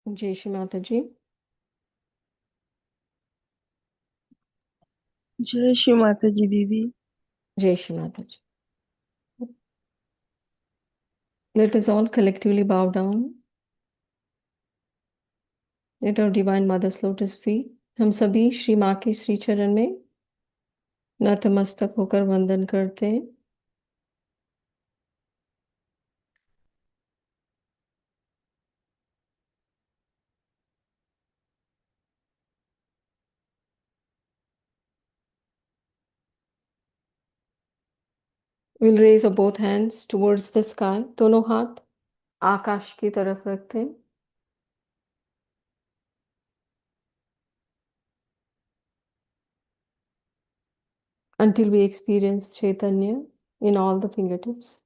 जय श्री माता जी। जय श्री माता जी दीदी। जय श्री माता जी। Let us all collectively bow down at our Divine Mother's lotus feet. हम सभी श्री माँ के श्री चरण में नतमस्तक होकर वंदन करते हैं। We'll raise our both hands towards the sky. दोनों हाथ आकाश की तरफ रखते हैं। Until we experience Chaitanya in all the fingertips.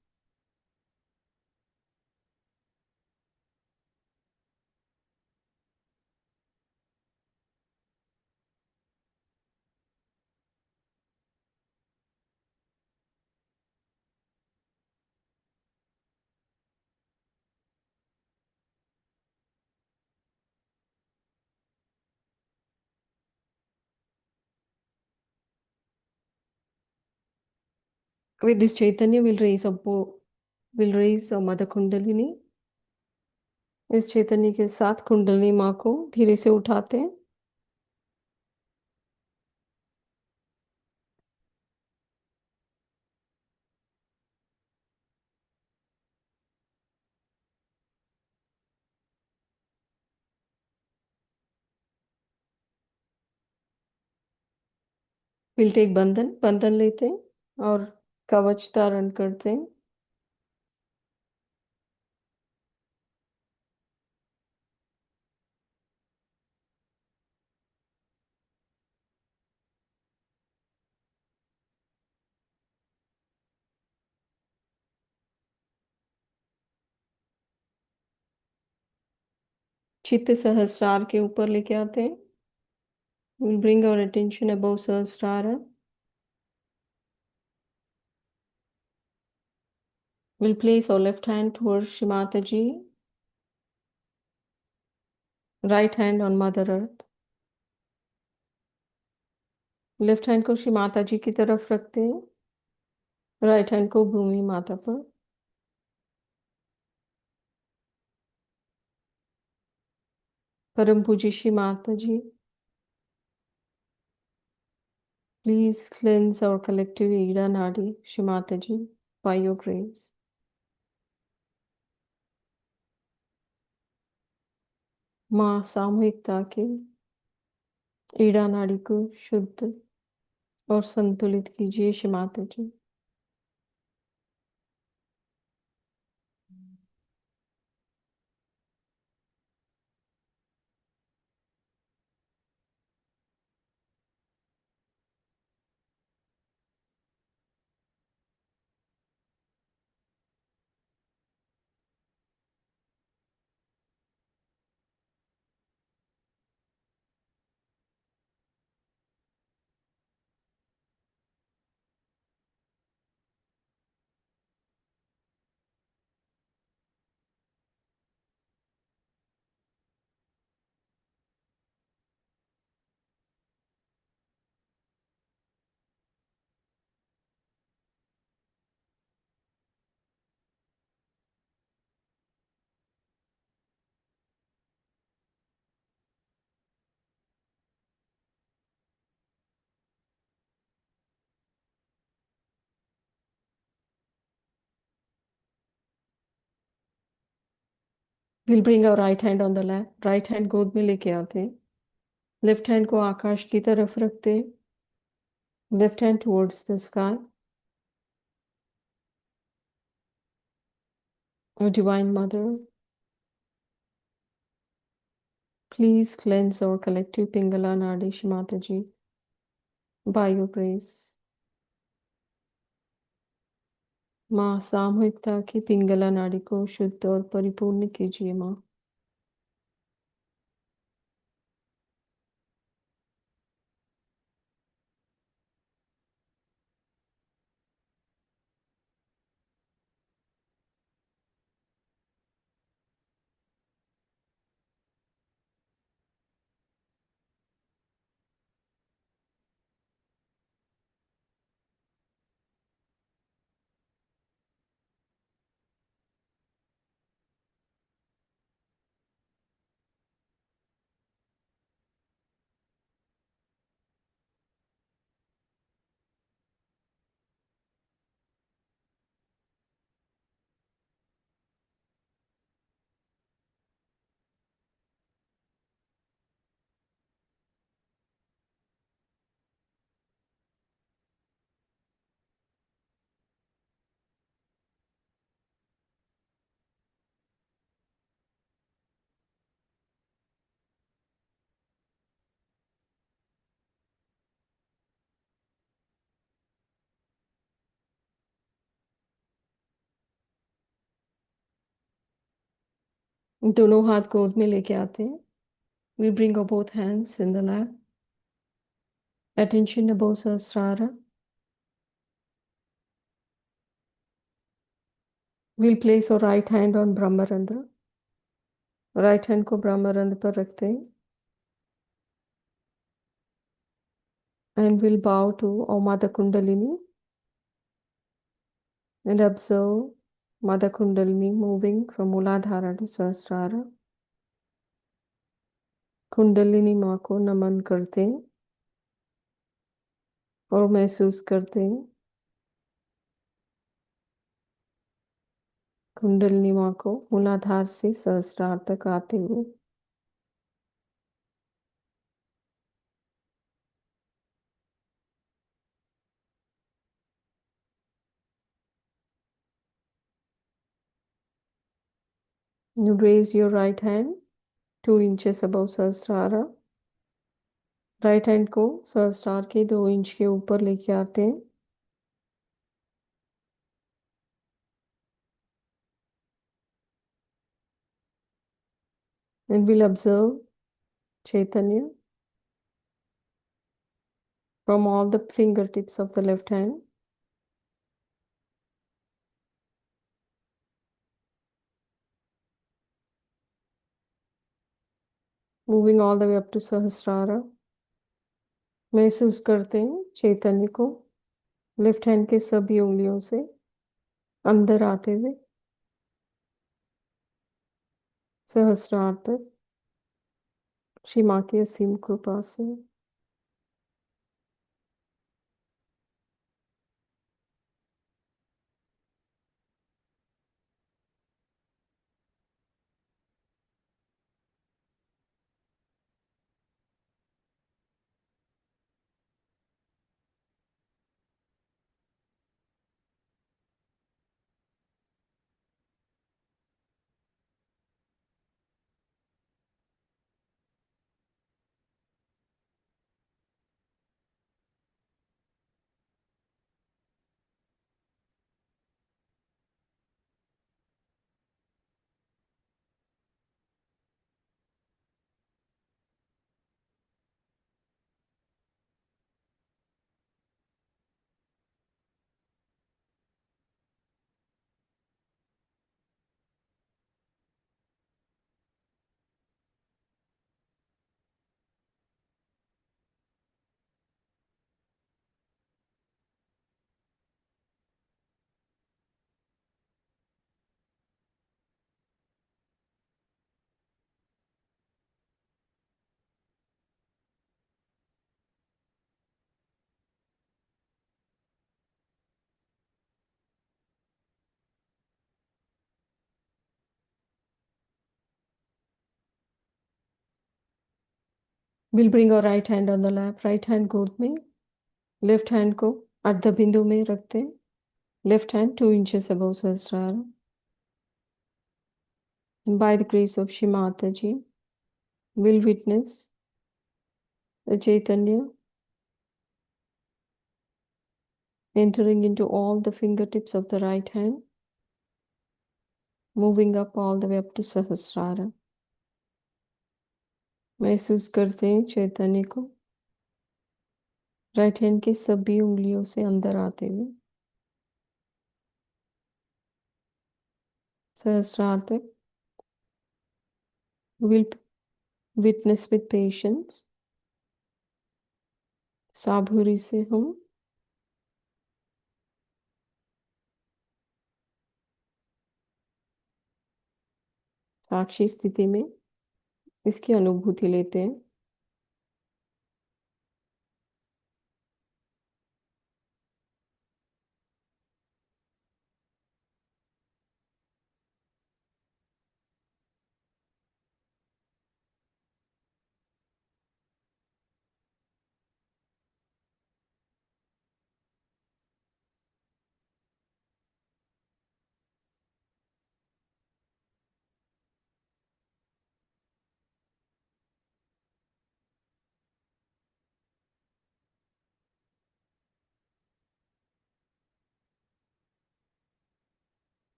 With this Chaitanya, we'll raise our Mother Kundalini. इस चैतन्य के साथ कुंडलिनी माँ को धीरे से उठाते हैं। We'll take बंधन लेते हैं और कवच धारण करते हैं। चित्त सहस्रार के ऊपर लेके आते हैं। We'll bring our attention above Sahasrara. We'll place our left hand towards Shri Mataji, right hand on Mother Earth. Left hand को श्री माता जी की तरफ रखते हैं, राइट हैंड को भूमि माता पर। परम पूज्य श्री माता जी, please cleanse our collective Ida Nadi, Shri Mataji, by your grace. माँ सामूहिकता के ईड़ा नाड़ी को शुद्ध और संतुलित कीजिए श्री माता जी। We'll bring our right hand on the lap. Right hand गोद में लेके आते हैं। लेफ्ट हैंड को आकाश की तरफ रखते हैं। Left hand towards the sky. Our Divine Mother, please cleanse our collective Pingala Nadi, Shri Mataji, by your grace. माँ सामूहिकता की पिंगला नाड़ी को शुद्ध और परिपूर्ण कीजिए माँ। दोनों हाथ गोद में लेके आते हैं. We bring our both hands in the lap. Attention above Sahasrara. We'll place our right hand on Brahmarandra. Right hand को ब्रह्मरंध्र पर रखते हैं. And we'll bow to our Mother Kundalini and observe Mother Kundalini moving from Muladhara to Sahasrara. Kundalini माँ को नमन करते हैं और महसूस करते हैं कुंडलिनी माँ को मूलाधार से सहस्रार तक आते हुए. You raise your right hand 2 inches above Sahasrara. Right hand को सहस्रार के 2 इंच के ऊपर लेके आते हैं. And we'll observe Chaitanya from all the fingertips of the left hand. Moving all the way up to Sahasrara. महसूस करते हैं चैतन्य को लेफ्ट हैंड के सभी उंगलियों से अंदर आते हुए सहस्रार तक श्री माँ की असीम कृपा से. We'll bring our right hand on the lap. Right hand गोद में. लेफ्ट हैंड को अर्ध बिंदु में रखते हैं. Left hand 2 inches above सहस्रार. And by the grace of Shri Mataji, we'll witness the Chaitanya entering into all the fingertips of the right hand, moving up all the way up to Sahasrara. महसूस करते हैं चैतन्य को right hand की सभी उंगलियों से अंदर आते हुए सहस्रार तक. We'll witness with patience. साबुरी से हम साक्षी स्थिति में इसकी अनुभूति लेते हैं.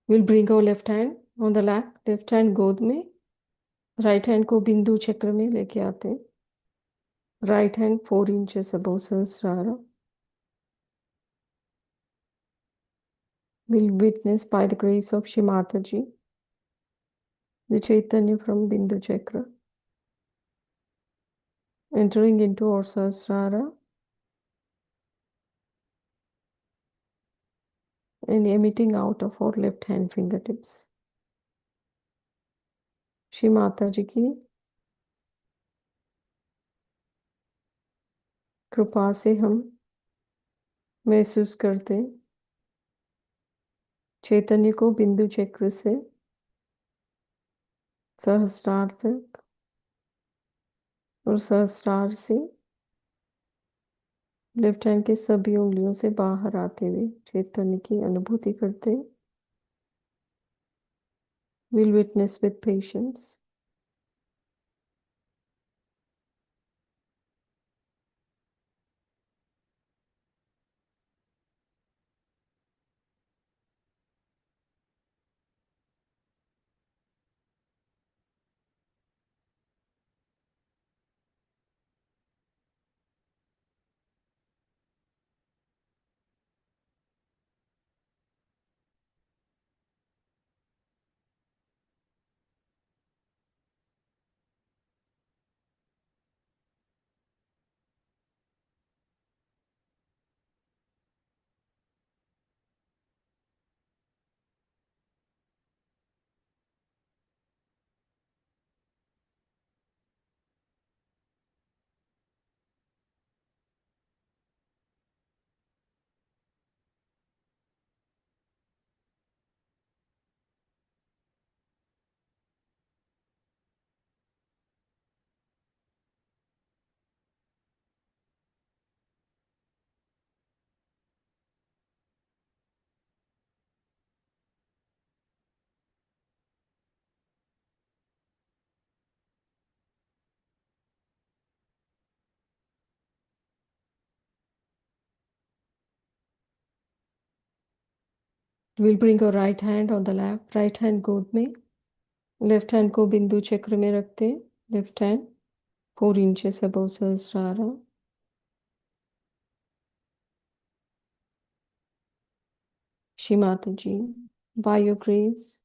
We'll bring our left hand on the lap, left hand गोद में, right hand को बिंदु चक्र में लेके आते हैं. Right hand 4 inches above Sahasrara. We'll witness by the grace of Shri Mataji, the Chaitanya from Bindu Chakra, entering into our Sahasrara and emitting out of our left hand fingertips. Shri Mataji की कृपा से हम महसूस करते चैतन्य को बिंदु चक्र से सहस्रार तक और सहस्रार से लेफ्ट हैंड के सभी उंगलियों से बाहर आते हुए चैतन्य की अनुभूति करते. We'll witness with patience. We'll bring our right hand on the lap, right hand गोद में, left hand को बिंदु चक्र में रखते. Left hand 4 inches above Sahasrara. Shri Mataji, by your grace,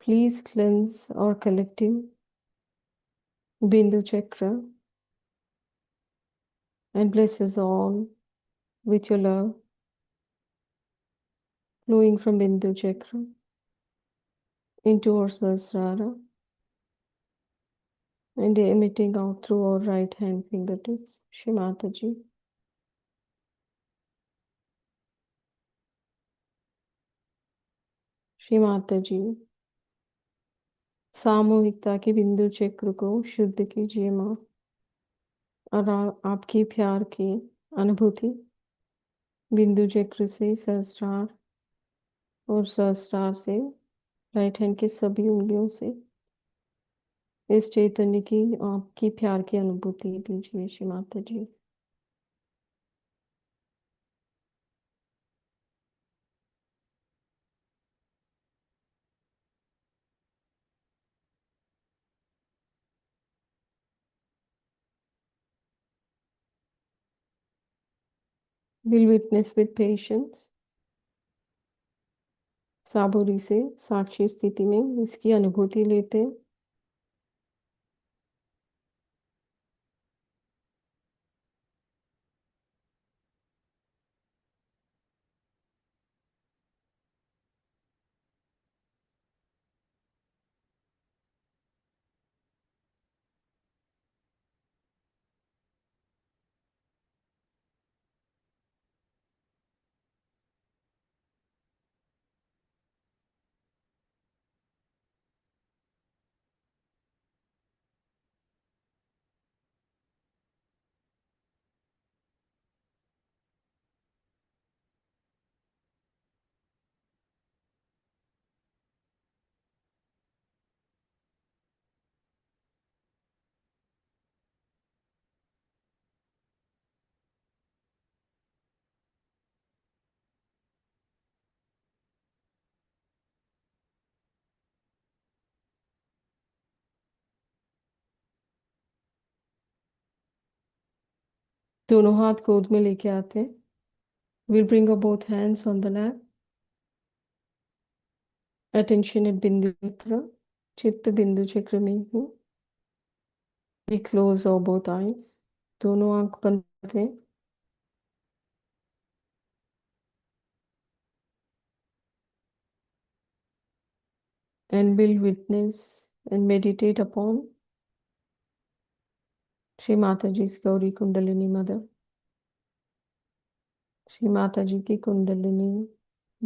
please cleanse our collective Bindu Chakra and bless us all with your love, flowing from Bindu Chakra into our Sahasrara and emitting out through our right hand fingertips. Shri Mataji. Shri Mata जी, सामूहिकता के बिंदु चक्र को शुद्ध कीजिए माँ, और आपकी प्यार की अनुभूति बिंदु चक्र से सहस्रार और सहस्रार से राइट हैंड के सभी उंगलियों से इस चैतन्य की आपकी प्यार की अनुभूति दीजिए श्री माता जी. We'll witness with patience. साबुरी से साक्षी स्थिति में इसकी अनुभूति लेते. दोनों हाथ गोद में लेके आते हैं. We'll bring our both hands on the lap. Attention at Bindu Chakra. चित्त बिंदु चक्र में हूँ. We close our both eyes. दोनों आंख बंद करते हैं. And will witness and meditate upon Shri Mata जी की गौरी कुंडलिनी मदर. श्री माता जी की कुंडलिनी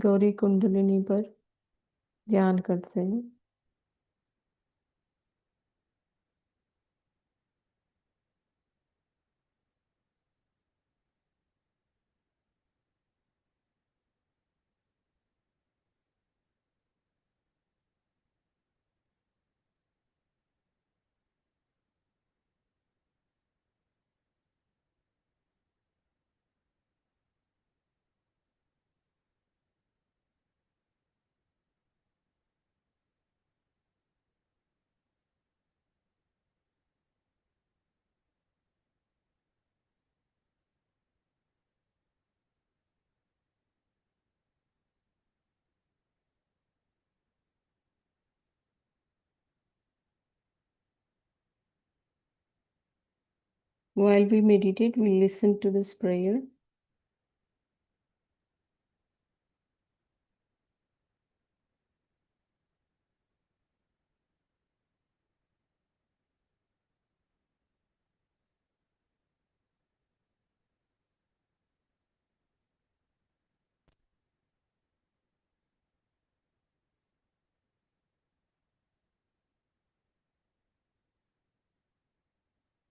गौरी कुंडलिनी पर ध्यान करते हैं. While we meditate, we listen to this prayer.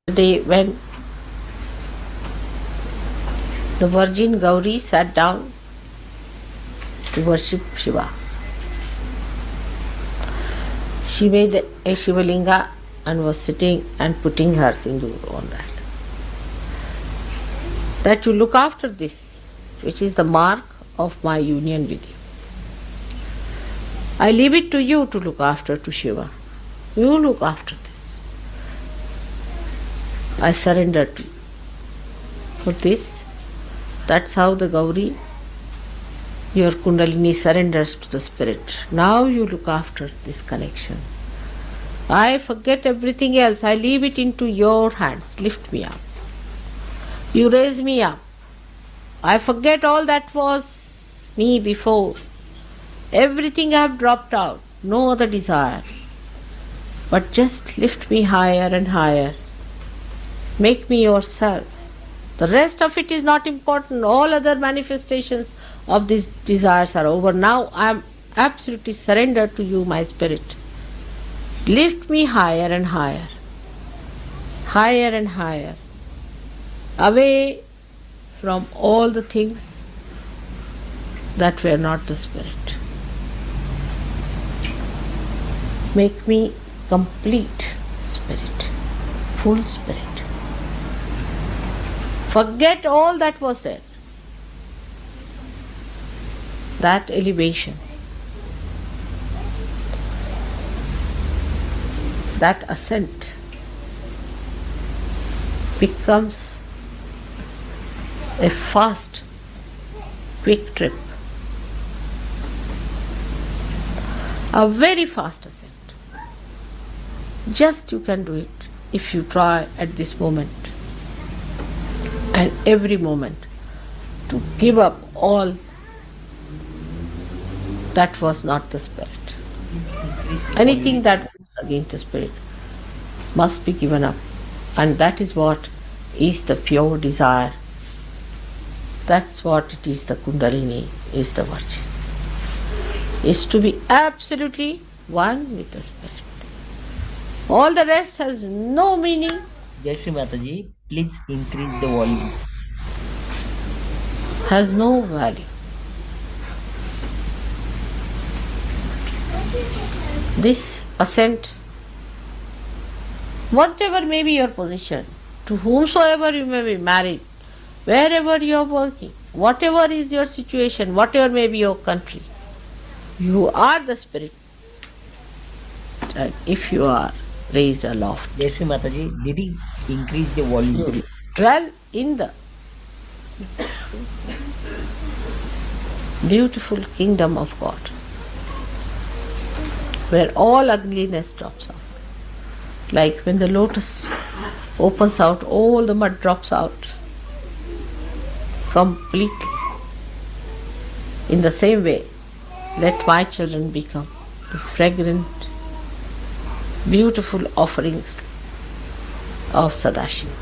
The day when the Virgin Gauri sat down to worship Shiva. She made a Shivalinga and was sitting and putting her sindoor on that. That you look after this, which is the mark of my union with you. I leave it to you to look after to Shiva. You look after this. I surrender to you. For this, that's how the Gauri, your Kundalini, surrenders to the Spirit. Now you look after this connection. I forget everything else. I leave it into your hands. Lift me up. You raise me up. I forget all that was me before. Everything I have dropped out. No other desire. But just lift me higher and higher. Make me yourself. The rest of it is not important. All other manifestations of these desires are over. Now I am absolutely surrendered to you, my Spirit. Lift me higher and higher. Higher and higher. Away from all the things that were not the Spirit. Make me complete Spirit. Full Spirit. Forget all that was there. That elevation, that ascent becomes a fast, quick trip. A very fast ascent. Just you can do it if you try at this moment and every moment to give up all that was not the Spirit. Anything that was against the Spirit must be given up, and that is what is the pure desire. That's what it is, the Kundalini is the Virgin. Is to be absolutely one with the Spirit. All the rest has no meaning. Jai Shri Mataji, please increase the volume. Has no value. This ascent, whatever may be your position, to whomsoever you may be married, wherever you are working, whatever is your situation, whatever may be your country, you are the Spirit. And if you are raised aloft, Jai Shri Mataji, Didi, increase the volume. dwell in the Beautiful kingdom of God, where all ugliness drops off. Like when the lotus opens out, all the mud drops out completely. In the same way, let my children become the fragrant, beautiful offerings of Sadashiva.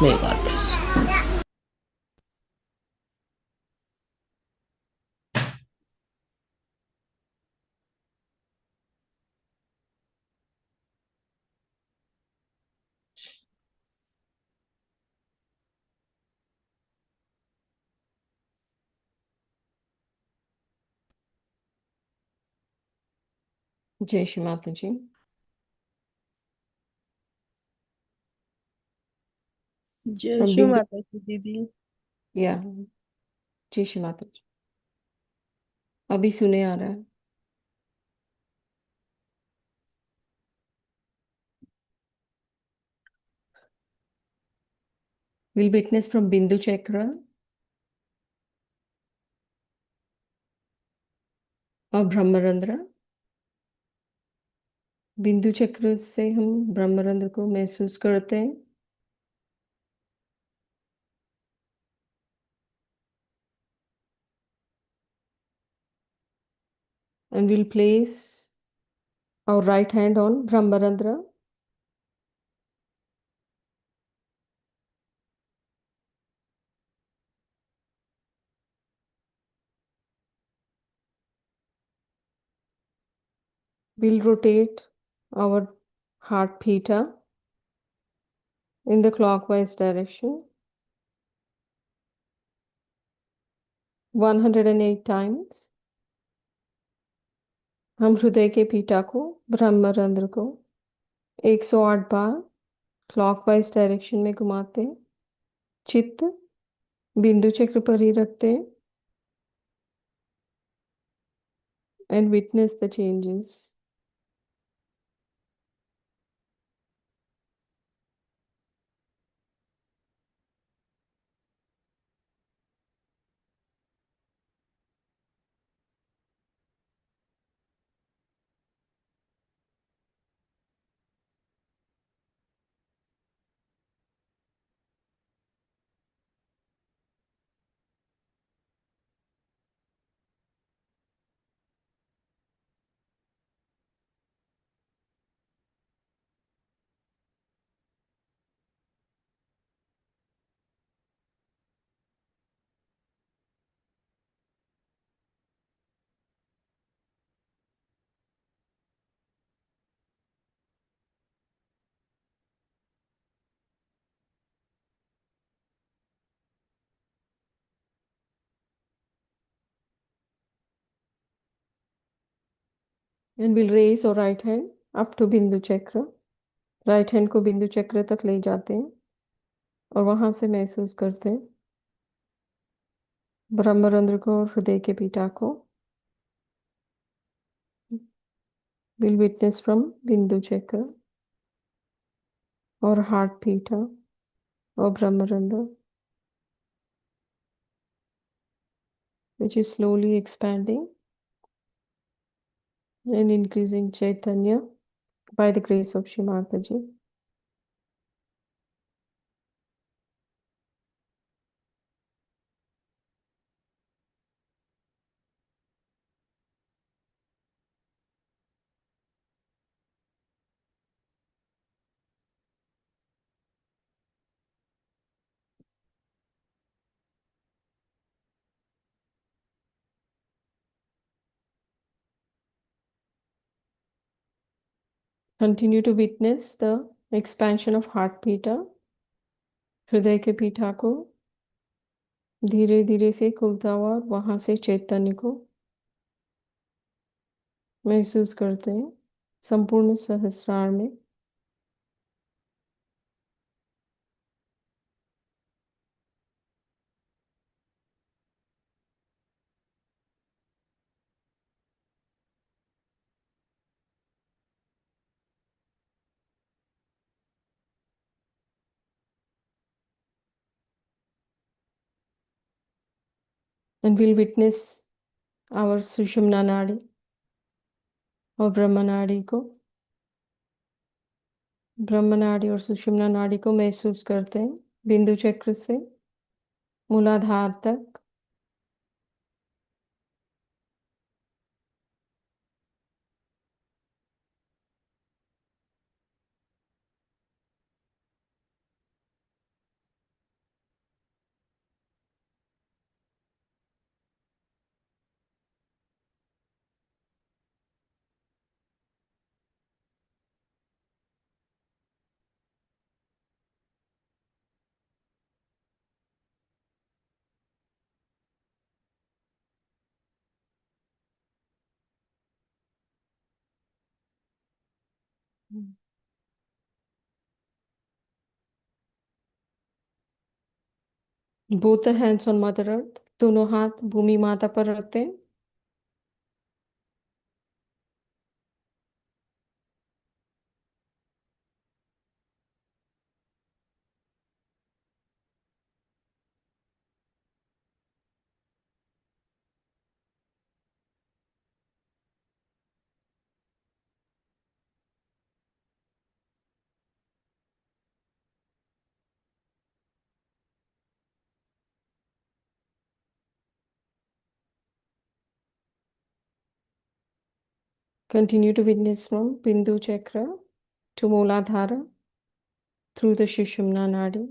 May God bless you. जय श्री माता जी। जय हम श्री बिंदु माता की दीदी। या जय श्री माता जी। अभी सुने आ रहा है। We'll witness from Bindu Chakra और ब्रह्मरंध्र। बिंदु चक्र से हम ब्रह्मरंध्र को महसूस करते हैं। And we'll place our right hand on Brahmarandra. We'll rotate our heart theta in the clockwise direction 108 times. हम हृदय के पीठा को, ब्रह्मरंध्र को 108 बार क्लॉकवाइज डायरेक्शन में घुमाते हैं। चित्त बिंदु चक्र पर ही रखते हैं and witness the changes. And we'll raise our right hand up to बिंदु चक्र। राइट हैंड को बिंदु चक्र तक ले जाते हैं और वहां से महसूस करते हैं ब्रह्मरंध्र को और हृदय के पीठा को। We'll witness from बिंदु चक्र और हार्ट पीठा और ब्रह्मरंध्र, which is slowly expanding and increasing Chaitanya by the grace of Shri Mataji. Continue to witness the expansion of heart pita, हृदय के पीठा को धीरे धीरे से खुलता हुआ वहां से चैतन्य को महसूस करते हैं संपूर्ण सहस्रार में। and we'll witness our Sushumna Nadi और ब्रह्म नाड़ी और सुषुम्ना नाड़ी को महसूस करते हैं बिंदु चक्र से मूलाधार तक। Both the hands on mother earth, दोनों हाथ भूमि माता पर रखते हैं। Continue to witness from Bindu Chakra to Mooladhara through the Sushumna Nadi.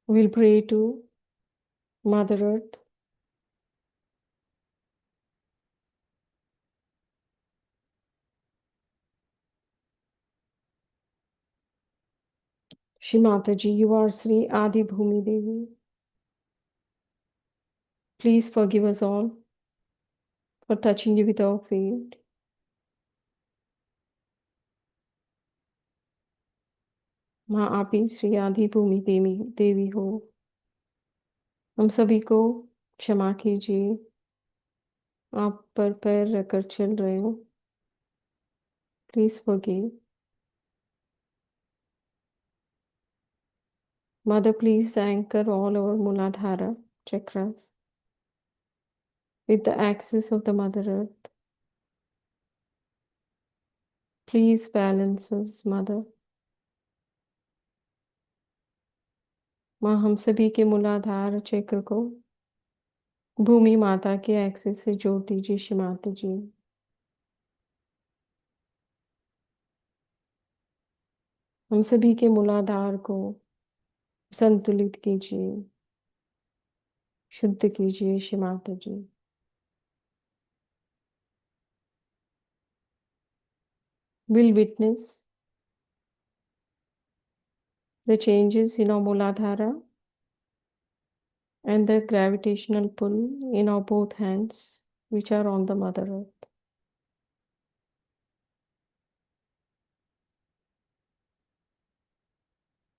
We'll pray to Mother Earth. Shri Mataji, you are Sri Adi Bhumi Devi. Please forgive us all for touching you with our feet. माँ आप ही श्री आदि भूमि देवी हो, हम सभी को क्षमा कीजिए। आप पर पैर रखकर चल रहे हो, please forgive. Mother, please anchor all our Muladhara chakras with the axis of the Mother Earth. Please balance us, Mother. माँ हम सभी के मूलाधार चक्र को भूमि माता के एक्सिस से जोड़ दीजिए श्री माता जी। हम सभी के मूलाधार को संतुलित कीजिए, शुद्ध कीजिए श्री माता जी। We'll witness the changes in our Muladhara and the gravitational pull in our both hands, which are on the Mother Earth.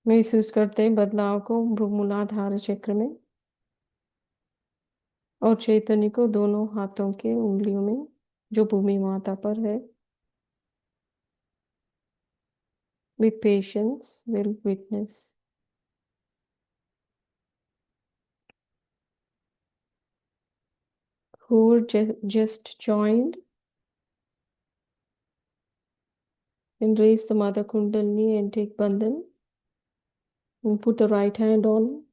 महसूस करते हैं बदलाव को मूलाधार चक्र में और चैतन्य को दोनों हाथों के उंगलियों में जो भूमि माता पर है। With patience, we'll witness. Who just joined, and raise the Mother Kundalini and take Bandhan. And put the right hand on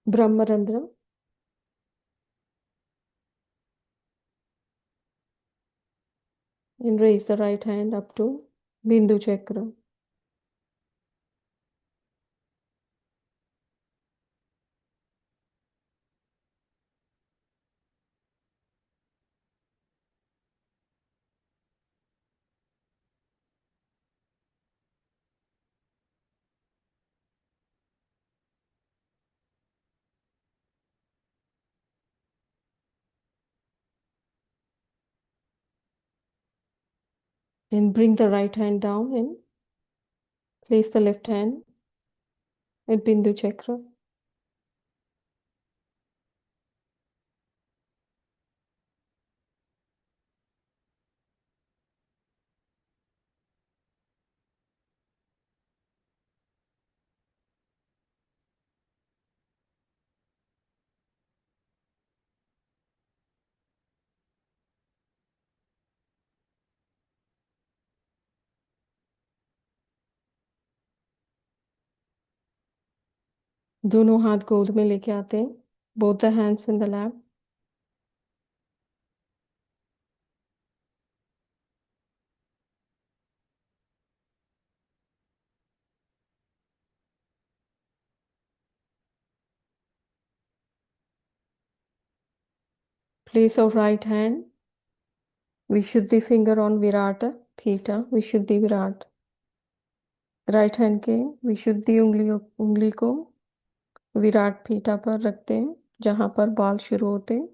Brahmarandra. And raise the right hand up to Bindu Chakra. And bring the right hand down and place the left hand at Bindu Chakra. दोनों हाथ गोद में लेके आते हैं. Both the hands in the lap. Place our right hand, Vishuddhi finger on Virata Theta, Vishuddhi Virat. Right hand के विशुद्धि उंगली को विराट पीठा पर रखते हैं जहां पर बाल शुरू होते हैं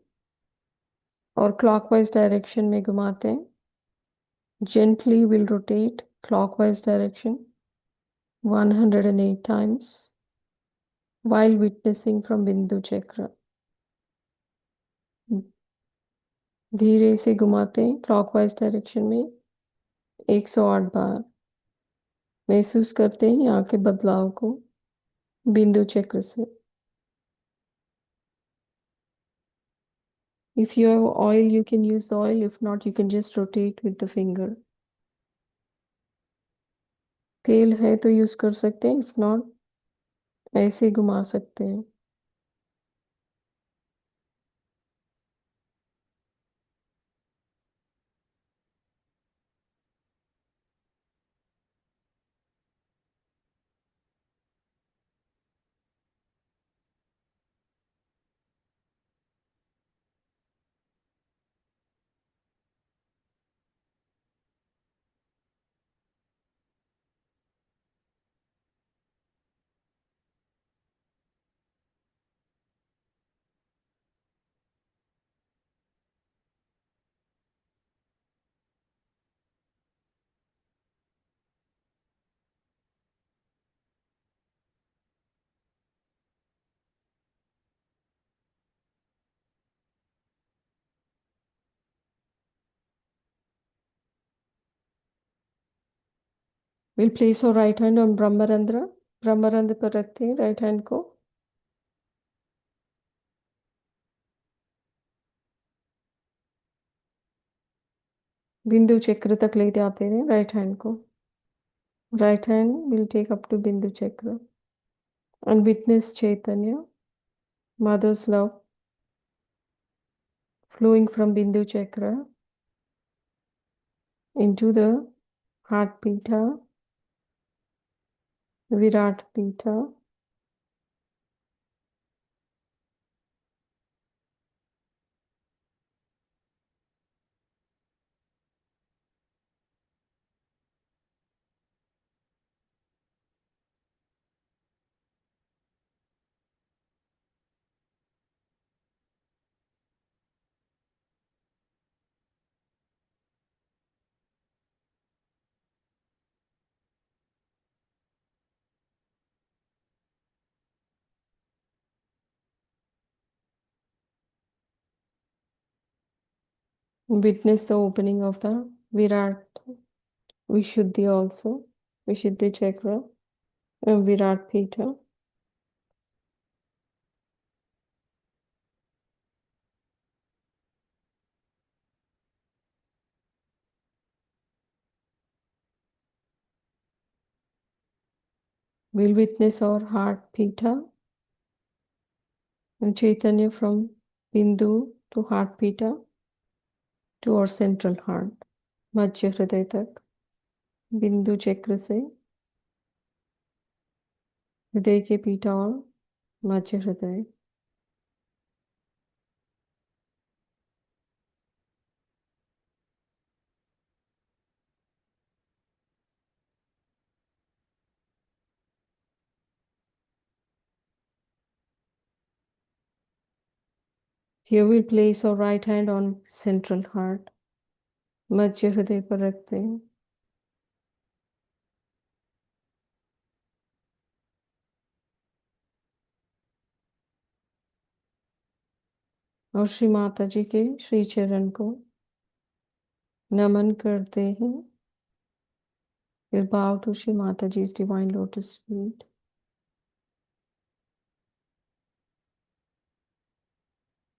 और क्लॉकवाइज डायरेक्शन में घुमाते हैं. Gently will rotate clockwise direction 108 times while witnessing from Bindu Chakra. धीरे से घुमाते हैं क्लॉकवाइज डायरेक्शन में 108 बार. महसूस करते हैं यहाँ के बदलाव को बिंदु चक्र से. If you have oil, you can use the oil. If not, you can just rotate with the finger. तेल है तो यूज कर सकते हैं. If not, ऐसे घुमा सकते हैं. We'll place our right hand on Brahmarandra. ब्रह्मरंध्र पर रखते हैं राइट हैंड को. बिंदु चक्र तक लेते आते हैं राइट हैंड को. Right hand will take up to Bindu Chakra and witness Chaitanya, Mother's love flowing from Bindu Chakra into the heart Pita, Virat Pita. Witness the opening of the Virat Vishuddhi also, Vishuddhi Chakra and Virat Pita. We'll witness our heart Pita and Chaitanya from Bindu to heart Pita to our central heart, मध्य हृदय तक. बिंदु चक्र से हृदय के पीठा और मध्य हृदय. Here we place our right hand on central heart. मध्य हृदय पर रखते हैं. और श्री माता जी के श्री चरण को नमन करते हैं। फिर bow to Shri Mataji's divine lotus feet.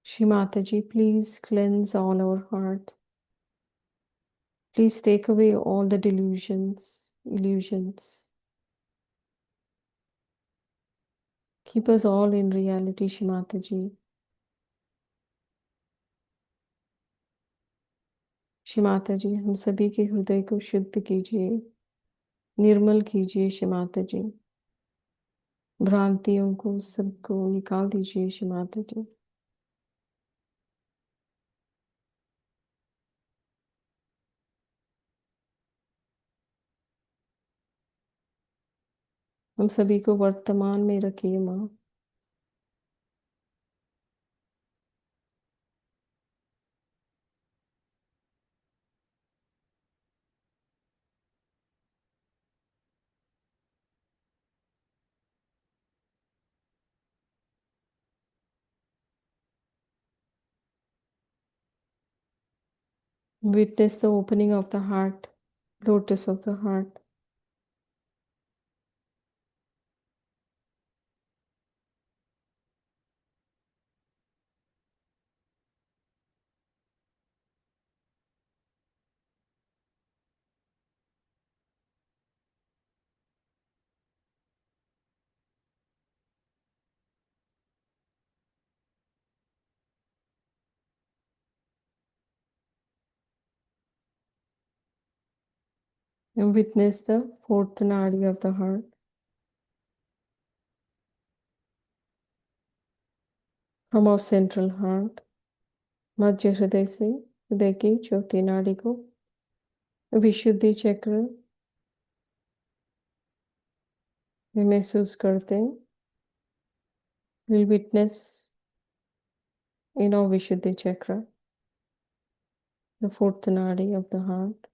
Shri Mataji, please cleanse all our heart. Please take away all the illusions. Keep us all in reality, Shri Mataji. Shri Mata जी, हम सभी के हृदय को शुद्ध कीजिए, निर्मल कीजिए श्री माता जी। भ्रांतियों को सबको निकाल दीजिए श्री माता जी। हम सभी को वर्तमान में रखिए माँ। Witness the opening of the heart, lotus of the heart. And witness the fourth nadi of the heart. From our central heart, मध्य हृदय से हृदय की चौथी नाड़ी को विशुद्धि चक्र में महसूस करते हैं। We'll witness in our Vishuddhi chakra, the fourth nadi of the heart.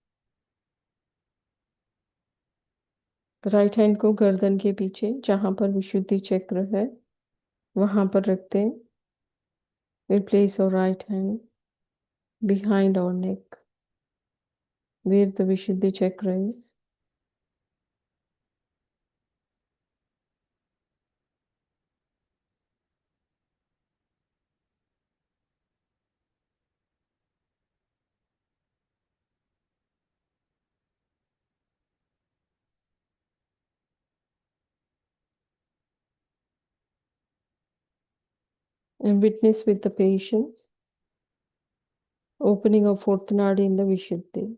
Right hand को गर्दन के पीछे जहाँ पर विशुद्धि चक्र है वहाँ पर रखते हैं। We'll place our right hand behind our neck where the Vishuddhi chakra is. And witness with the patience opening of fourth nadi in the Vishuddhi.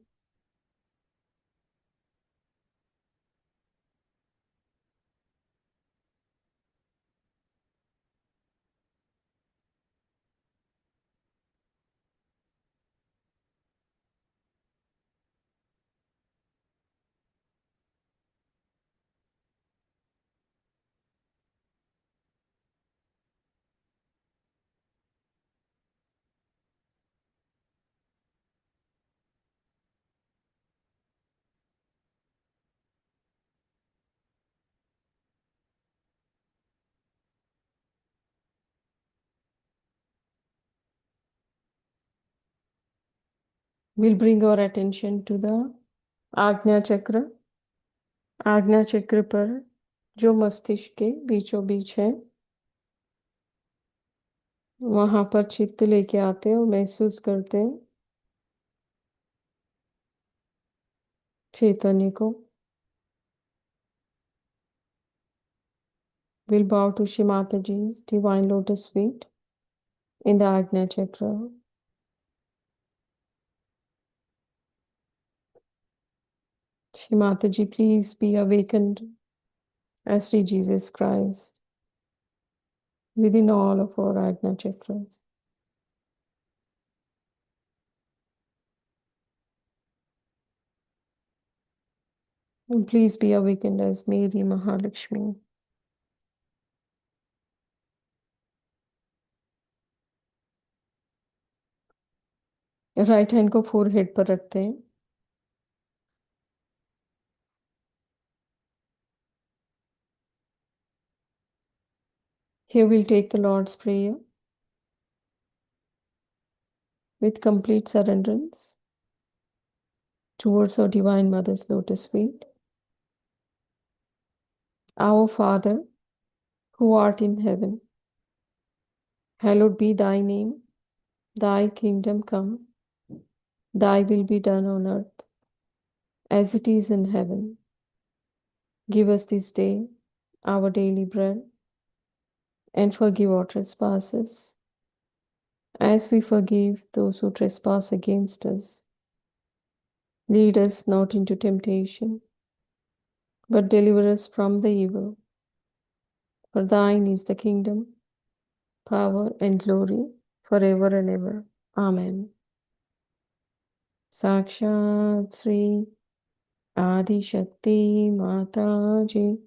We'll bring our attention to the आज्ञा चक्र। आज्ञा चक्र पर जो मस्तिष्क के बीचों बीच है वहाँ पर चित्त लेके आते हैं और महसूस करते हैं चैतन्य को। We'll bow to Shri Mataji's divine lotus feet in the Ajna chakra. Shri Mataji, please be awakened as Sri Jesus Christ within all of our Ajna chakras. And please be awakened as Mary Mahalakshmi. Right hand को forehead पर रखते हैं। Here we'll take the Lord's Prayer. with complete surrenderance towards our Divine Mother's lotus feet. Our Father, who art in heaven, hallowed be thy name. Thy kingdom come, thy will be done on earth as it is in heaven. Give us this day our daily bread, and forgive our trespasses, as we forgive those who trespass against us. Lead us not into temptation, but deliver us from the evil. For thine is the kingdom, power, and glory, forever and ever. Amen. Sakshat Sri Adi Shakti Mata Ji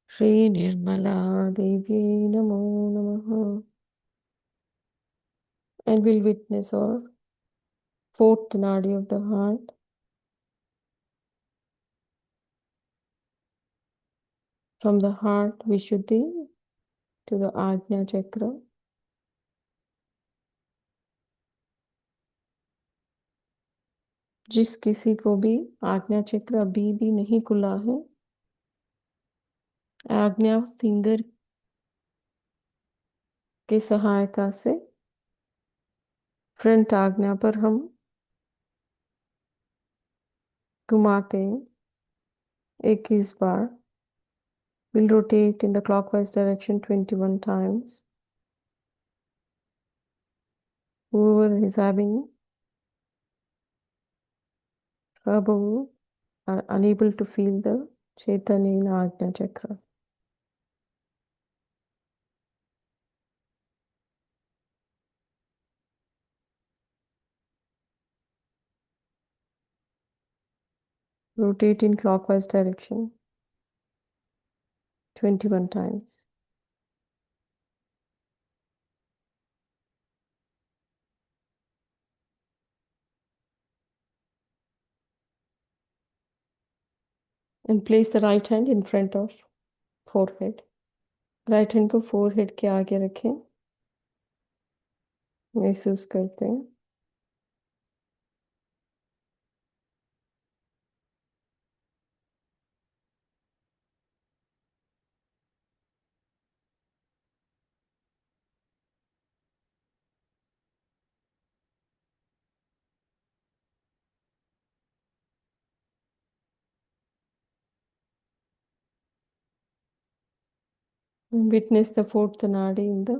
Shri Nirmala Devi Namo Namaha. And we'll witness our fourth nadi of the heart. From the heart Vishuddhi to the Ajna Chakra. जिस किसी को भी आज्ञा चक्र अभी भी नहीं खुला है, आज्ञा फिंगर की सहायता से फ्रंट आज्ञा पर हम घुमाते हैं 21 बार. We'll rotate in the clockwise direction 21 times. Whoever is having trouble or unable to feel the Chaitanya in Ajna Chakra. Rotate in clockwise direction 21 times. And place the right hand in front of forehead. Right hand को forehead के आगे रखें. महसूस करते हैं witness the fourth nadi in the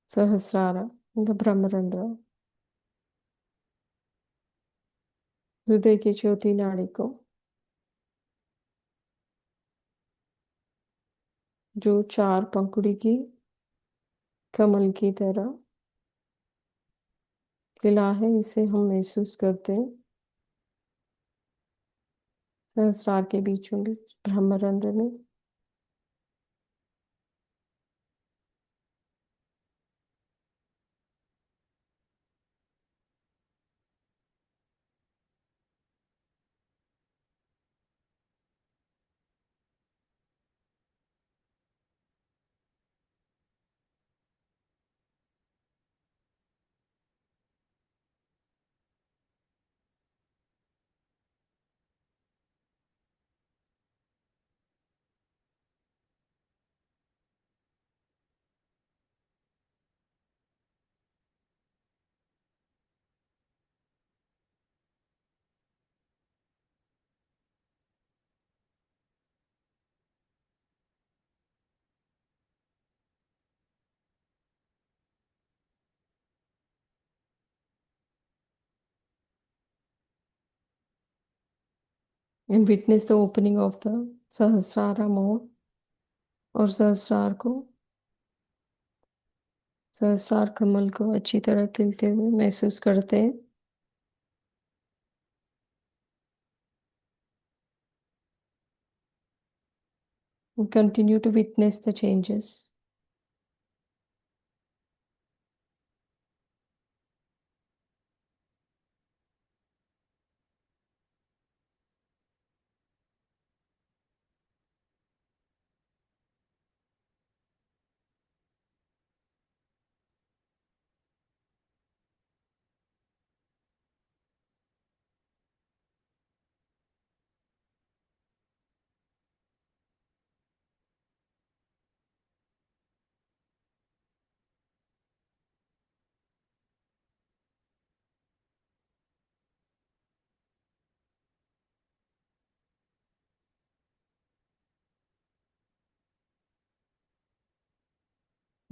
Sahasrara, in the Brahmarandra. हृदय की चौथी नाड़ी को, जो चार पंखुड़ी की कमल की तरह खिला है, इसे हम महसूस करते हैं सहस्रार के बीचों बीच ब्रह्मरंध्र में. And witness the opening of the Sahasrara more. और सहस्रार को, सहस्रार कमल को अच्छी तरह खिलते हुए महसूस करते हैं. And continue to witness the changes.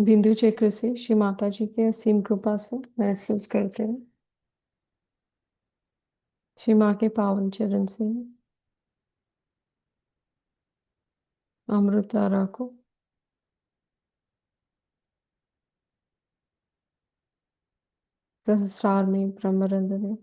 बिंदु चक्र से श्री माता जी के असीम कृपा से महसूस करते हैं श्री माँ के पावन चरण से अमृत धारा को सहस्रार में ब्रह्मरंध्र में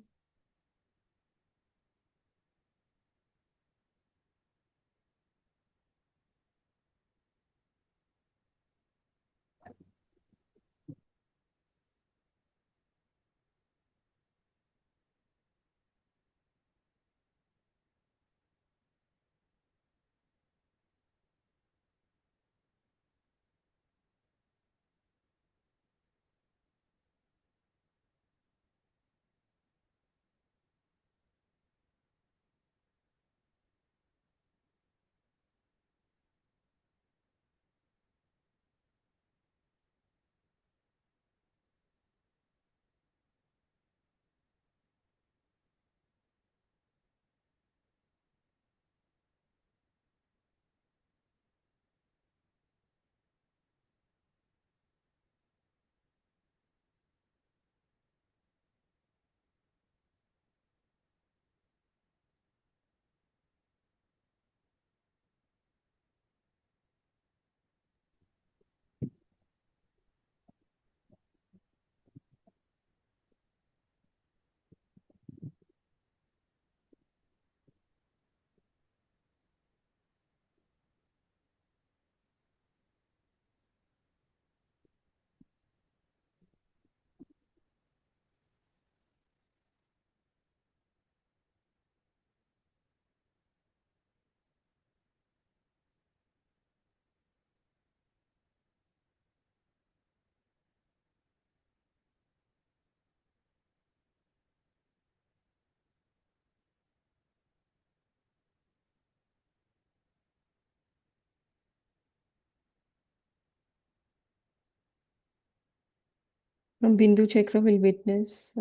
बिंदु चक्र will witness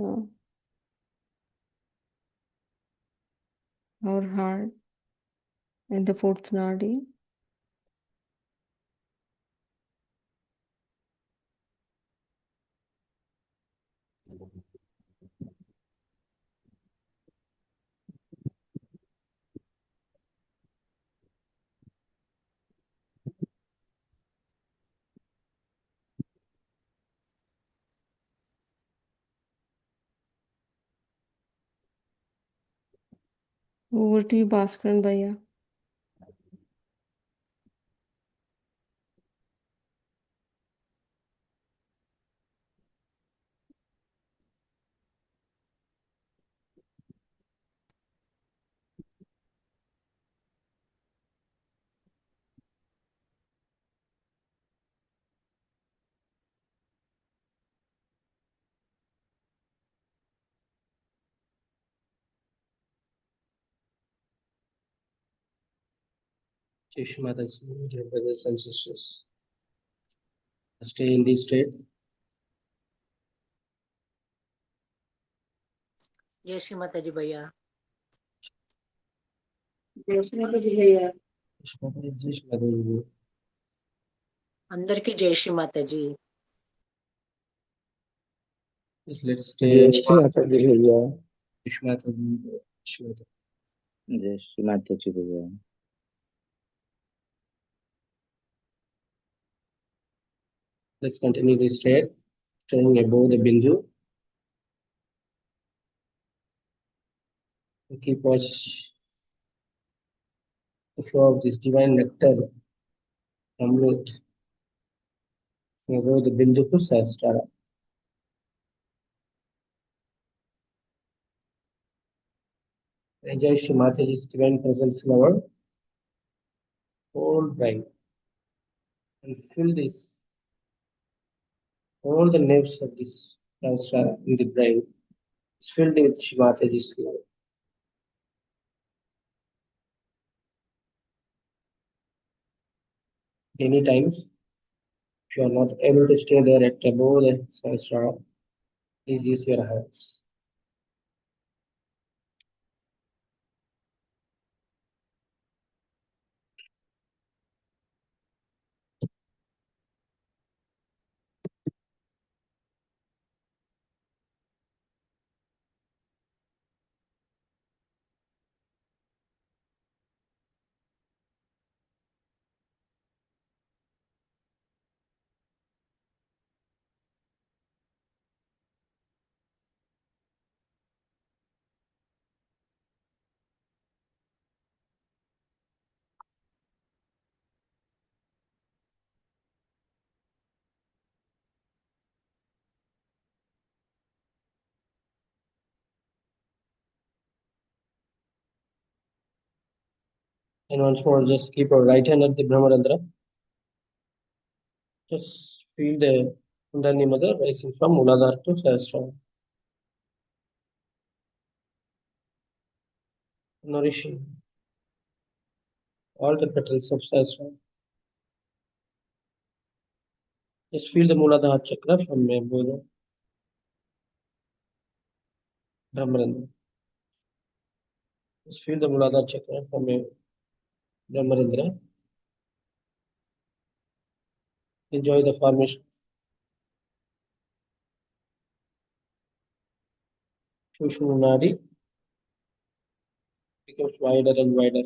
our heart and the fourth nadi. Over to you, Bhaskaran Bhaiya. Jai Shri Mataji, dear brothers and sisters. Stay in this state. जय श्री माता जी भैया। जय Shri Mataji, Jai Shri Mataji. అందరికీ జై శ్రీ మాతా जी। Just let's stay. जय श्री माता जी भैया। Jai Shri Mataji, Jai Shri Mataji. जय श्री माता जी भैया। Let's continue this state, staying above the Bindu. Keep watch the flow of this divine nectar, Amrit, above the Bindu to Sahasrara. Enjoy Shri Mataji's divine presence in our whole brain and fill this, all the nerves of this Sahasrara in the brain is filled with Shri Mataji's love. Many times, if you are not able to stay there at above the Sahasrara, please use your hands. And once more, just keep your right hand at the Brahmarandra. Just feel the Kundalini Mother rising from Muladhara to Sahasrara, nourishing all the petals of Sahasrara. Just feel the Muladhara chakra from above the Brahmarandra. Just feel the Muladhara chakra from Brahmarandra. Enjoy the formation. Shushma Nadi becomes wider and wider.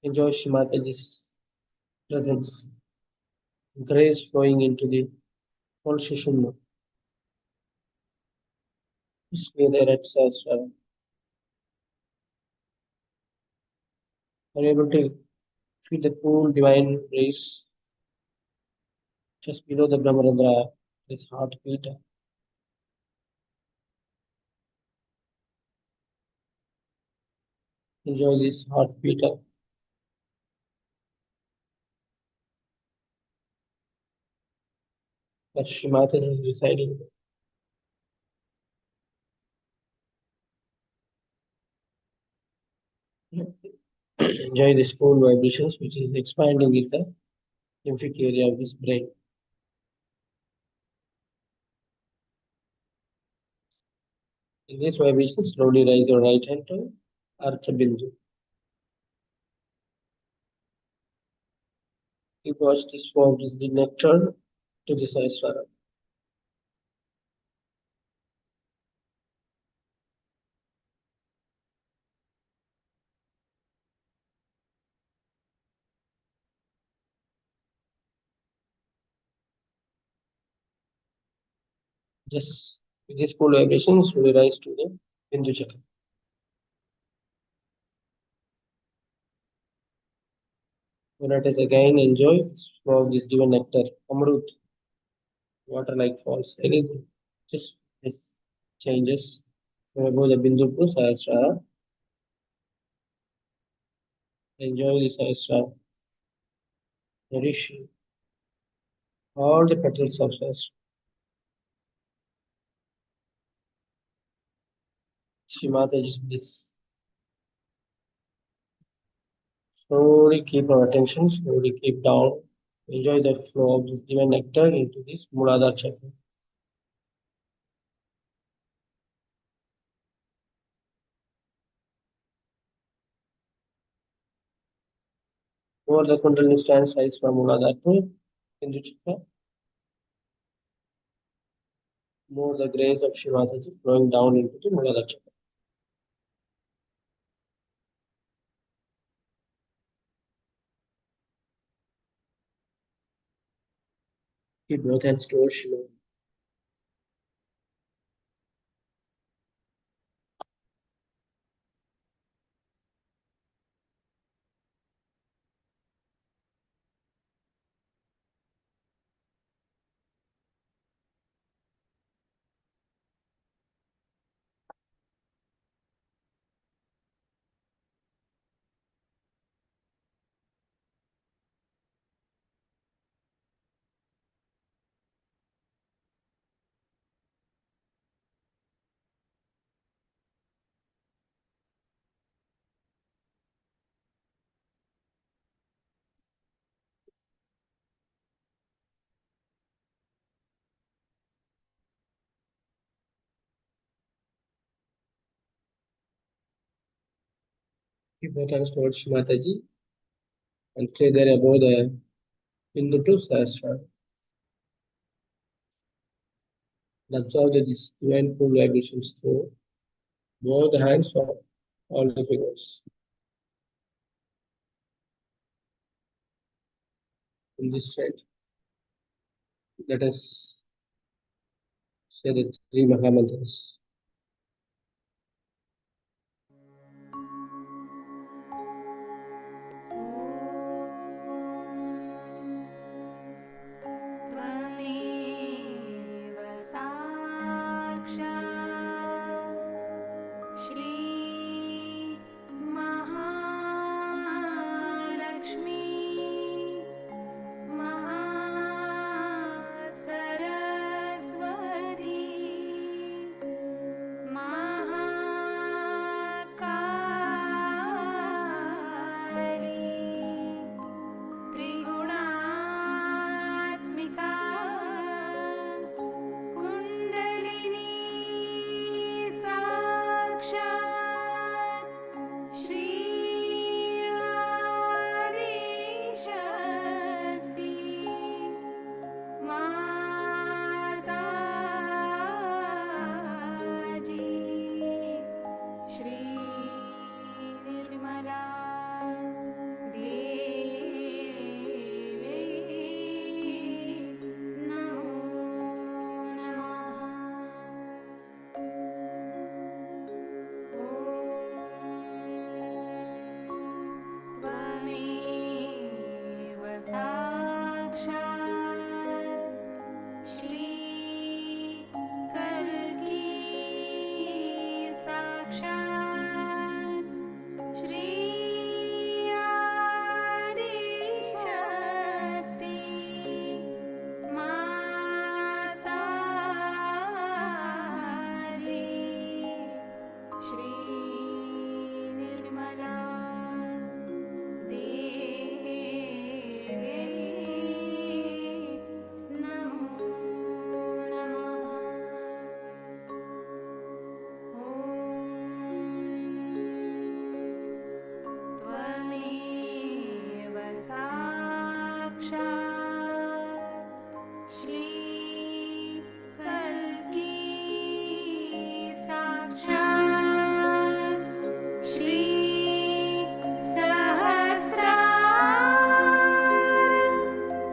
Enjoy Shimataji's presence. Grace flowing into the whole Shushma. Just stay there at Sahasrara. Are able to feel the cool divine breeze just below the Brahmarandra, this heartbeat. Enjoy this heartbeat that Shimata is residing. Enjoy this cool vibrations which is expanding in the lymphatic area of this brain. In this vibration, slowly raise your right hand to Artha Bindu. Keep watch this form is the nectar to the Sahasrara. Just with this cool vibration, slowly rise to the Bindu chakra. Let us again enjoy flow of this divine nectar, Amrut, water like falls, anything. Just this changes from above the Bindu to Sahasrara. Enjoy the Sahasrara. Nourish all the petals of Sahasrara. Shimata is this. Slowly keep our attention, slowly keep down. Enjoy the flow of this divine nectar into this Muladhara chakra. Over the Kundalini stands rise from Muladhara to Bindu chakra. More the grace of Shimataji flowing down into the Muladhara chakra. Keep both hands towards Shiva. Keep both hands towards Shimataji and stay there above the Bindu to Sahasrara. And observe that this divine cool vibrations through both the hands or all the fingers. In this state, let us say the three Mahamantras. त्वमेव साक्षात् श्री निर्मला देवी नमो नमः। त्वमेव साक्षात् श्री कल्की साक्षात् श्री आदिशक्ति माताजी श्री निर्मला देवी नमो त्वमेव साक्षात् श्री कल्की साक्षात् श्री सहस्रार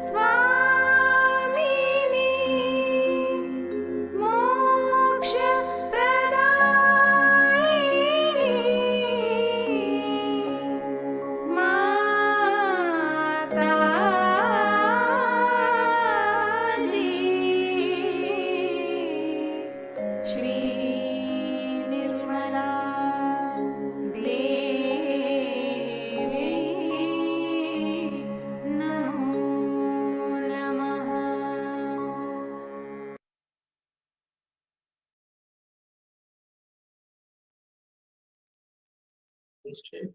स्वामिनी मोक्ष माताजी श्री निर्मला देवी नमो नमः।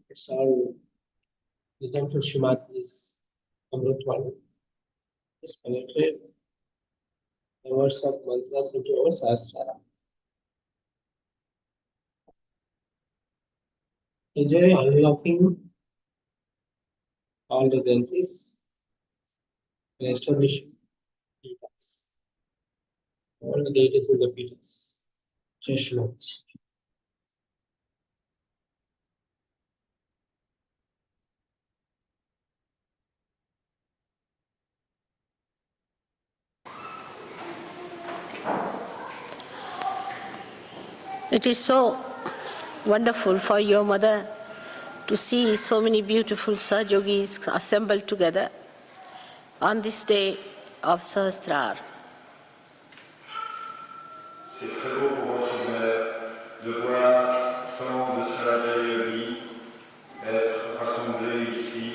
It's all listen to Shrimati's Amritwani. Just penetrate the words of mantras into our sahasrara. Enjoy unlocking all the granthis and establish pitas. All the deities in the pitas. Jeshmats. It is so wonderful for your mother to see so many beautiful Sahajogis assembled together on this day of Sahasrar. C'est très beau pour votre mère de voir tant de Sahajogis être rassemblés ici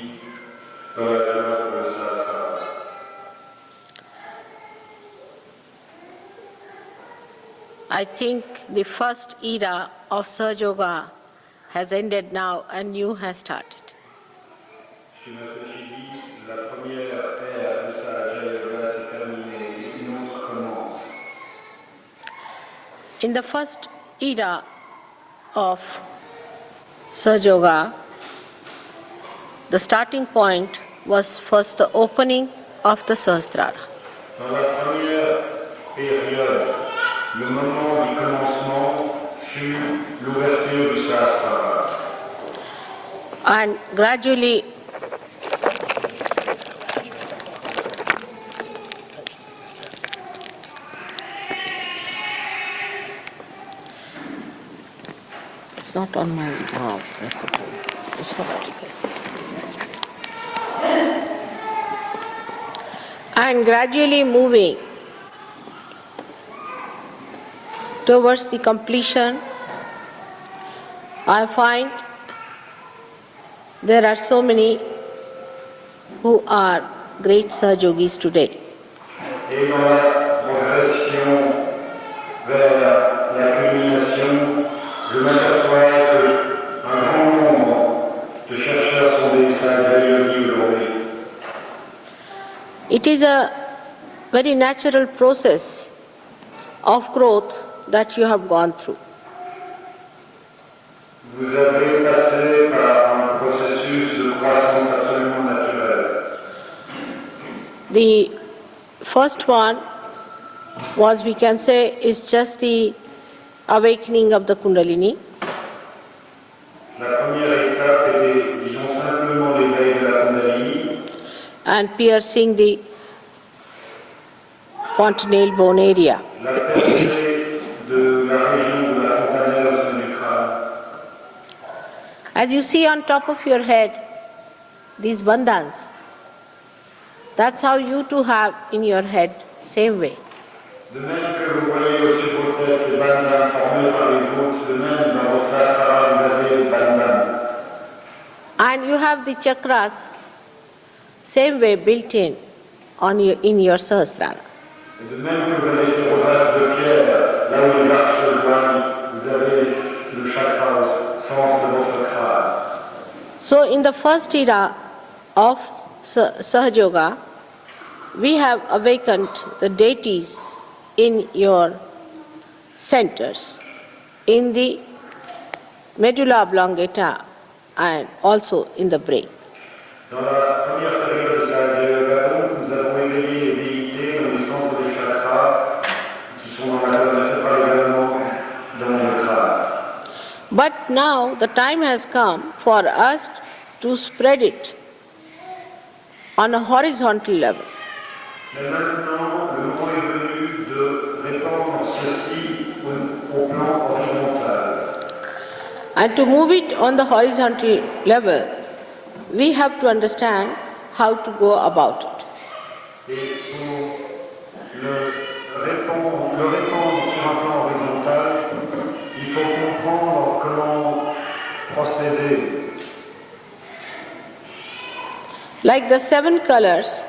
dans la joie pour le Sahasrara. I think the first era of Sahajoga has ended now and new has started. Shrimati dit, la première ère de Sahaja Yoga s'est terminée, une autre commence. In the first era of Sahajoga, the starting point was first the opening of the Sahasrara. Dans la première période, le moment du commencement fut l'ouverture du Sahasrara. And gradually it's not on my mouth, that's the problem. It's not articles. And gradually moving towards the completion, I find there are so many who are great Sahajogis today. Et dans la progression vers la culmination, je m'aperçois qu'un grand nombre de chercheurs sont des Sahajogis aujourd'hui. It is a very natural process of growth that you have gone through. Vous avez passé par un processus de croissance absolument naturel. The first one was, we can say, is just the awakening of the Kundalini. La première étape était, disons simplement, l'éveil de la Kundalini. And piercing the fontanelle bone area. La percée de la région de la fontanelle au sein du crâne. As you see on top of your head, these bandhans, that's how you too have in your head, same way. De même que vous voyez au-dessus de vos têtes ces bandhanes formés par les voûtes, de même dans vos sahasrara vous avez des bandhanes. And you have the chakras, same way built in in your sahasrara. Et de même que vous avez ces rosaces de pierre, là où les arcs se joignent, vous avez le chakra au centre de votre crâne. So in the first era of Sahaja Yoga, we have awakened the deities in your centers, in the medulla oblongata and also in the brain. Dans la première période de Sahaja Yoga, nous avons éveillé les déités dans les centres des chakras qui sont dans la colonne vertébrale également dans le crâne. But now the time has come for us to spread it on a horizontal level. Mais maintenant, le moment est venu de répandre ceci au plan horizontal. And to move it on the horizontal level, we have to understand how to go about it. Et pour le répandre sur un plan horizontal, il faut comprendre comment procéder. Like the 7 colors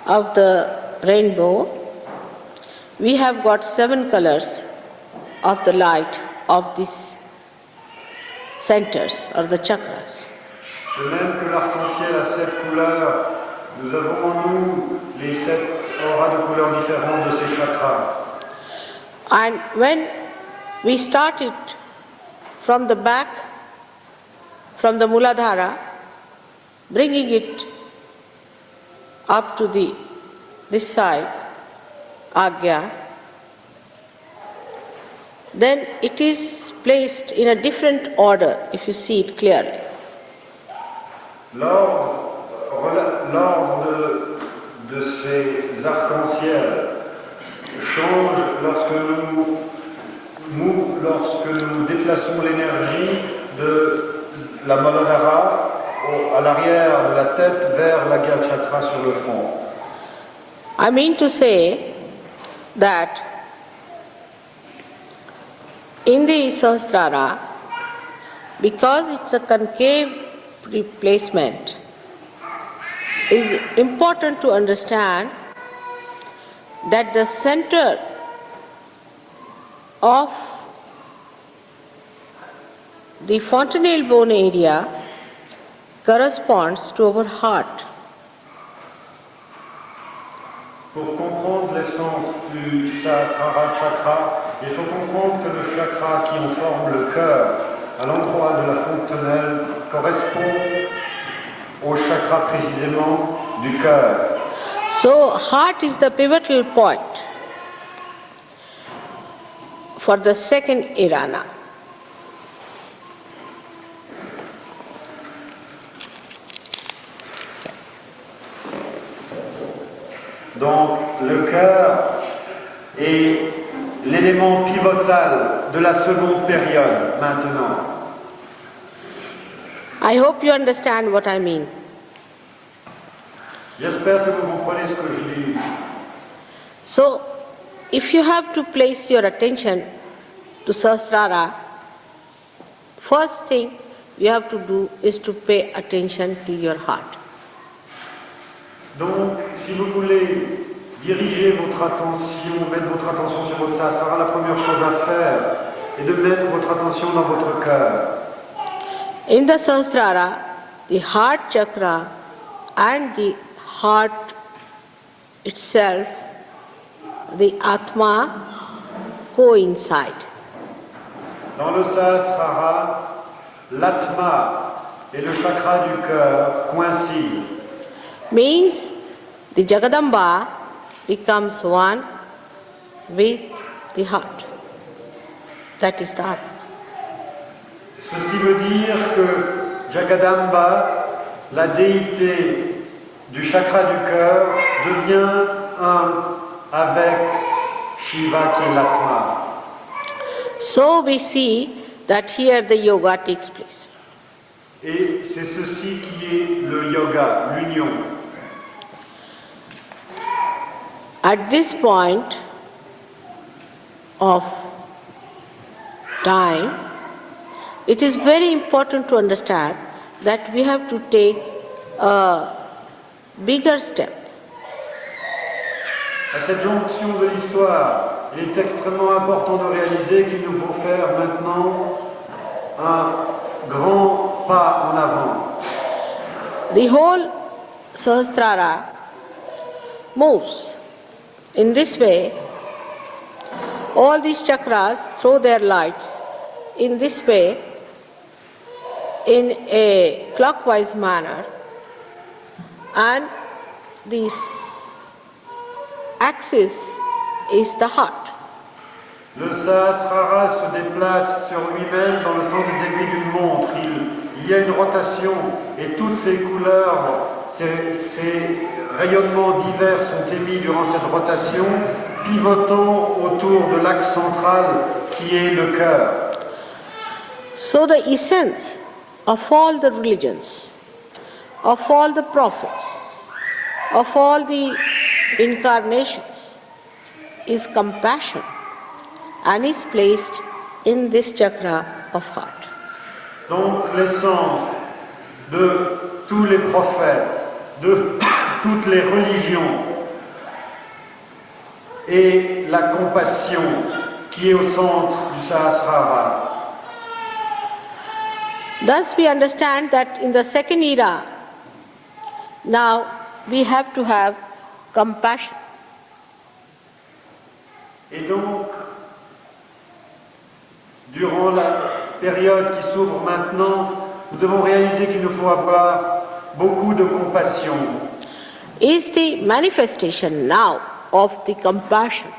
of the rainbow, we have got 7 colors of the light of these centers or the chakras. De même que l'arc-en-ciel a 7 couleurs, nous avons en nous les 7 auras de couleurs différentes de ces chakras. And when we started from the back, from the Muladhara, bringing it up to this side, Agya, then it is placed in a different order if you see it clearly. L'ordre de ces arcs-en-ciel change lorsque nous déplaçons l'énergie de la Muladhara à l'arrière de la tête vers l'Agya chakra sur le front. I mean to say that in the Sahasrara, because it's a concave replacement, it is important to understand that the center of the fontanelle bone area corresponds to our heart. Pour comprendre l'essence du Sahasrara chakra, il faut comprendre que le chakra qui en forme le cœur, à l'endroit de la fontanelle, correspond au chakra précisément du cœur. So, heart is the pivotal point for the second irana. Donc, le cœur est l'élément pivotal de la seconde période maintenant. I hope you understand what I mean. J'espère que vous comprenez ce que je dis. So, if you have to place your attention to Sahasrara, first thing you have to do is to pay attention to your heart. Donc, si vous voulez diriger votre attention, mettre votre attention sur votre sahasrara, la première chose à faire est de mettre votre attention dans votre cœur. In the Sahasrara, the heart chakra and the heart itself, the Atma, coincide. Dans le sahasrara, l'atma et le chakra du cœur coïncident. Means the Jagadamba becomes one with the heart. That is the Atma. Ceci veut dire que Jagadamba, la déité du chakra du cœur, devient un avec Shiva qui est l'Atma. So we see that here the yoga takes place. Et c'est ceci qui est le yoga, l'union. At this point of time, it is very important to understand that we have to take a bigger step. À cette jonction de l'histoire, il est extrêmement important de réaliser qu'il nous faut faire maintenant un grand pas en avant. The whole Sahasrara moves in this way. All these chakras throw their lights in this way, in a clockwise manner, and this axis is the heart. Le Sahasrara se déplace sur lui-même dans le sens des aiguilles d'une montre. Il y a une rotation et toutes ces couleurs, ces rayonnements divers sont émis durant cette rotation, pivotant autour de l'axe central qui est le cœur. So the essence of all the religions, of all the prophets, of all the incarnations is compassion and is placed in this chakra of heart. Donc l'essence de tous les prophètes, de toutes les religions est la compassion qui est au centre du Sahasrara. Thus we understand that in the second era, now we have to have compassion. Et donc, durant la période qui s'ouvre maintenant, nous devons réaliser qu'il nous faut avoir beaucoup de compassion. Is the manifestation now of the compassion.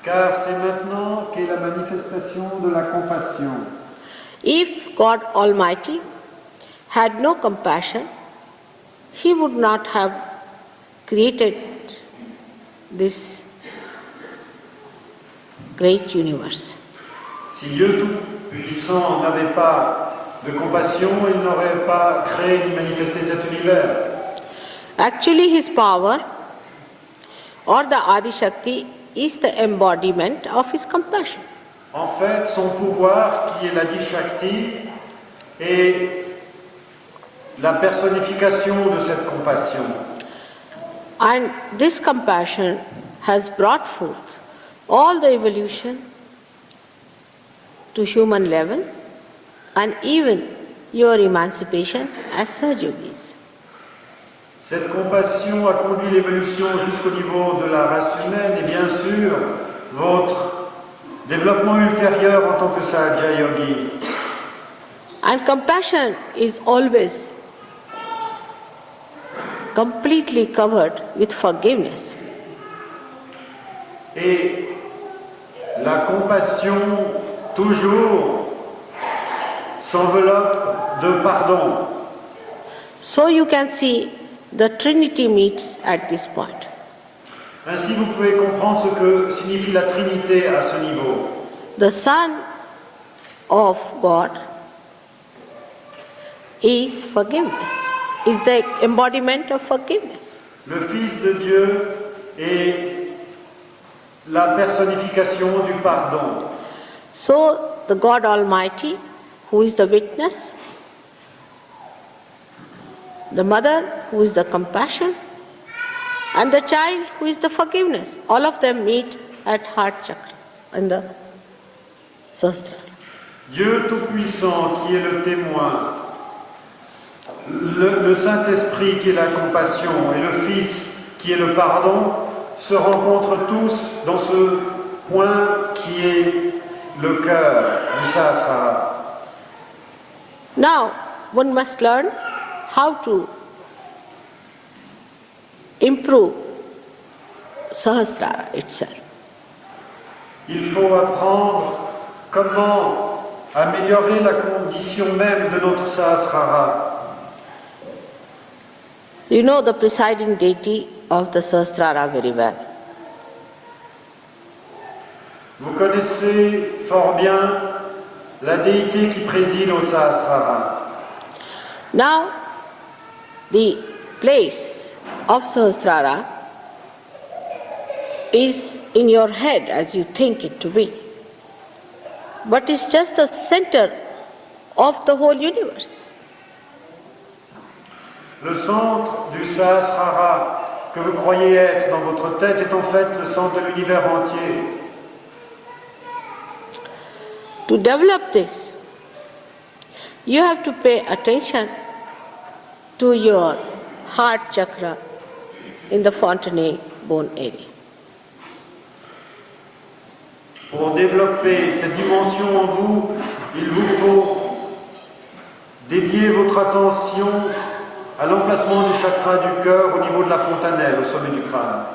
Car c'est maintenant qu'est la manifestation de la compassion. If God Almighty had no compassion, He would not have created this great universe. Si Dieu Tout-Puissant n'avait pas de compassion, il n'aurait pas créé ni manifesté cet univers. Actually, His power or the Adi Shakti is the embodiment of His compassion. En fait, son pouvoir, qui est l'Adi Shakti, est la personnification de cette compassion. And this compassion has brought forth all the evolution to human level and even your emancipation as Sahajogis. Cette compassion a conduit l'évolution jusqu'au niveau de la race humaine et bien sûr votre développement ultérieur en tant que Sahaja Yogi. And compassion is always completely covered with forgiveness. Et la compassion toujours s'enveloppe de pardon. So you can see the Trinity meets at this point. Ainsi, vous pouvez comprendre ce que signifie la Trinité à ce niveau. The Son of God is forgiveness, is the embodiment of forgiveness. Le Fils de Dieu est la personnification du pardon. So the God Almighty, who is the witness, the mother, who is the compassion, and the child, who is the forgiveness, all of them meet at heart chakra in the Sahasrara. Dieu Tout-Puissant qui est le témoin, le Saint-Esprit qui est la compassion et le Fils qui est le pardon se rencontrent tous dans ce point qui est le cœur du Sahasrara. Now, one must learn how to improve Sahasrara itself. Il faut apprendre comment améliorer la condition même de notre Sahasrara. You know the presiding deity of the Sahasrara very well. Vous connaissez fort bien la déité qui préside au Sahasrara. Now, the place of Sahasrara is in your head as you think it to be, but it's just the center of the whole universe. Le centre du Sahasrara que vous croyez être dans votre tête est en fait le centre de l'univers entier. To develop this, you have to pay attention to your heart chakra in the fontanelle bone area. Pour développer cette dimension en vous, il vous faut dédier votre attention à l'emplacement du chakra du cœur au niveau de la fontanelle, au sommet du crâne.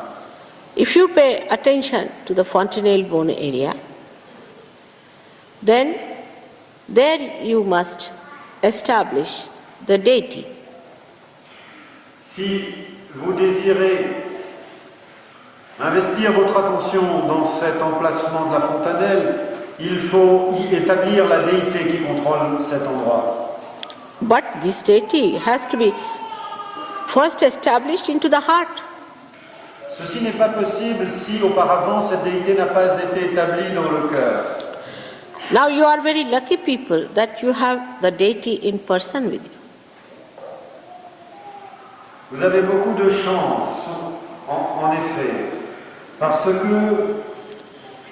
If you pay attention to the fontanelle bone area, then there you must establish the deity. Si vous désirez investir votre attention dans cet emplacement de la fontanelle, il faut y établir la déité qui contrôle cet endroit. But this deity has to be first established into the heart. Ceci n'est pas possible si auparavant cette déité n'a pas été établie dans le cœur. Now you are very lucky people that you have the deity in person with you. Vous avez beaucoup de chance, en effet, parce que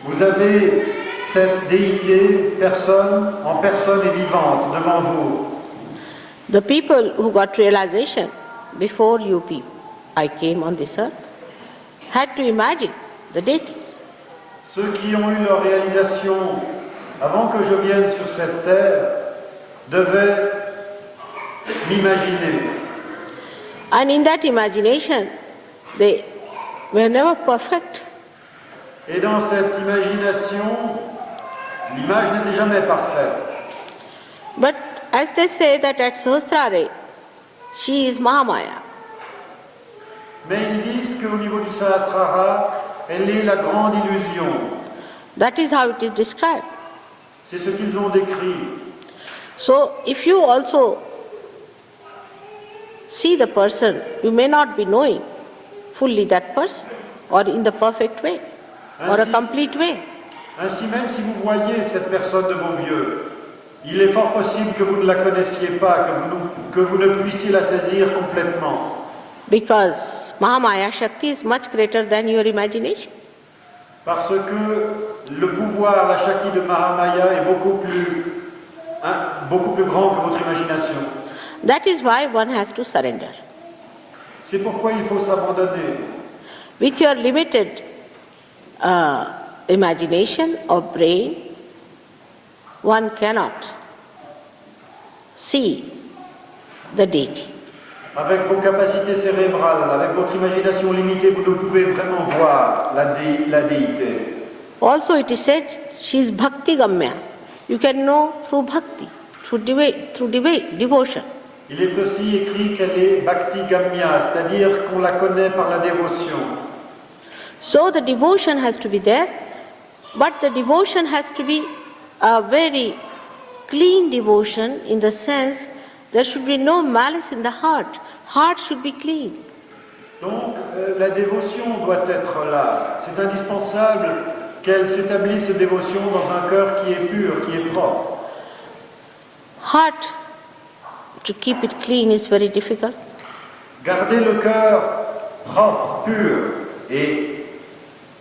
vous avez cette déité en personne et vivante devant vous. The people who got realization before you people, I came on this earth, had to imagine the deities. Ceux qui ont eu leur réalisation avant que je vienne sur cette terre devaient m'imaginer. And in that imagination, they were never perfect. Et dans cette imagination, l'image n'était jamais parfaite. But as they say that at Sahasrara, she is Mahamaya. Mais ils disent qu'au niveau du Sahasrara, elle est la grande illusion. That is how it is described. C'est ce qu'ils ont décrit. So if you also see the person, you may not be knowing fully that person or in the perfect way or a complete way. Ainsi, même si vous voyez cette personne de vos yeux, il est fort possible que vous ne la connaissiez pas, que vous ne puissiez la saisir complètement. Because Mahamaya Shakti is much greater than your imagination. Parce que le pouvoir, la Shakti de Mahamaya est beaucoup plus grand que votre imagination. That is why one has to surrender. C'est pourquoi il faut s'abandonner. With your limited imagination or brain, one cannot see the deity. Avec vos capacités cérébrales, avec votre imagination limitée, vous ne pouvez vraiment voir la déité. Also it is said, she is bhakti gamya. You can know through bhakti, through devotion. Il est aussi écrit qu'elle est bhakti gamya, c'est-à-dire qu'on la connaît par la dévotion. So the devotion has to be there, but the devotion has to be a very clean devotion in the sense there should be no malice in the heart. Heart should be clean. Donc la dévotion doit être là. C'est indispensable qu'elle s'établisse cette dévotion dans un cœur qui est pur, qui est propre. Heart, to keep it clean is very difficult. Garder le cœur propre, pur, est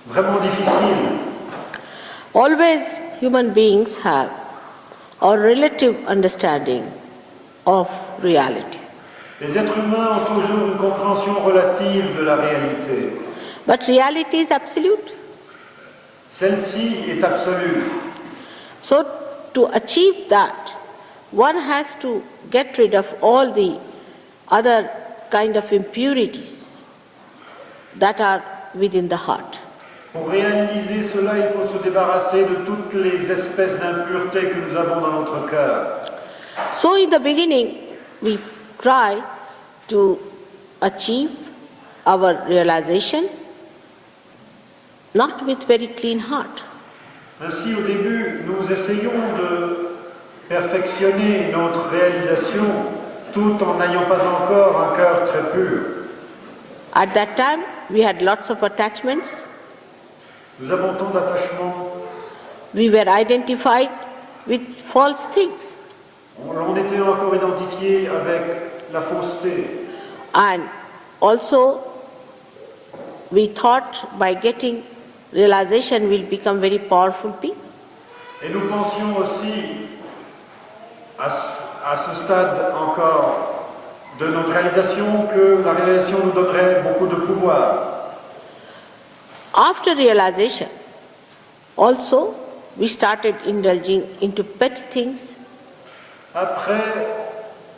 vraiment difficile. Always human beings have a relative understanding of reality. Les êtres humains ont toujours une compréhension relative de la réalité. But reality is absolute. Celle-ci est absolue. So to achieve that, one has to get rid of all the other kind of impurities that are within the heart. Pour réaliser cela, il faut se débarrasser de toutes les espèces d'impuretés que nous avons dans notre cœur. So in the beginning, we try to achieve our realization, not with very clean heart. Ainsi, au début, nous essayons de perfectionner notre réalisation tout en n'ayant pas encore un cœur très pur. At that time, we had lots of attachments. Nous avons tant d'attachements. We were identified with false things. On était encore identifiés avec la fausseté. And also, we thought by getting realization we'll become very powerful people. Et nous pensions aussi, à ce stade encore de notre réalisation, que la réalisation nous donnerait beaucoup de pouvoir. After realization, also, we started indulging into petty things. Après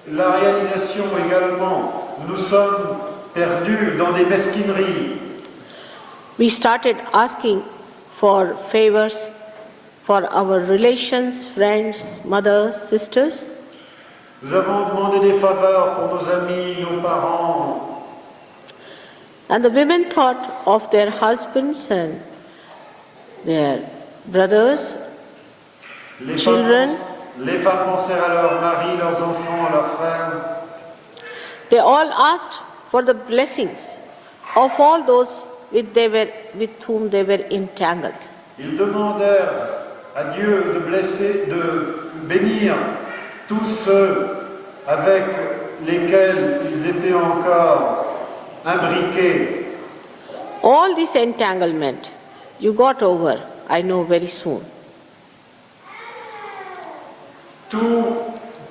la réalisation également, nous sommes perdus dans des mesquineries. We started asking for favors for our relations, friends, mothers, sisters. Nous avons demandé des faveurs pour nos amis, nos parents. And the women thought of their husbands and their brothers, children. Les femmes pensèrent à leurs maris, leurs enfants, à leurs frères. They all asked for the blessings of all those with whom they were entangled. Ils demandèrent à Dieu de bénir tous ceux avec lesquels ils étaient encore imbriqués. All this entanglement you got over, I know, very soon. Tous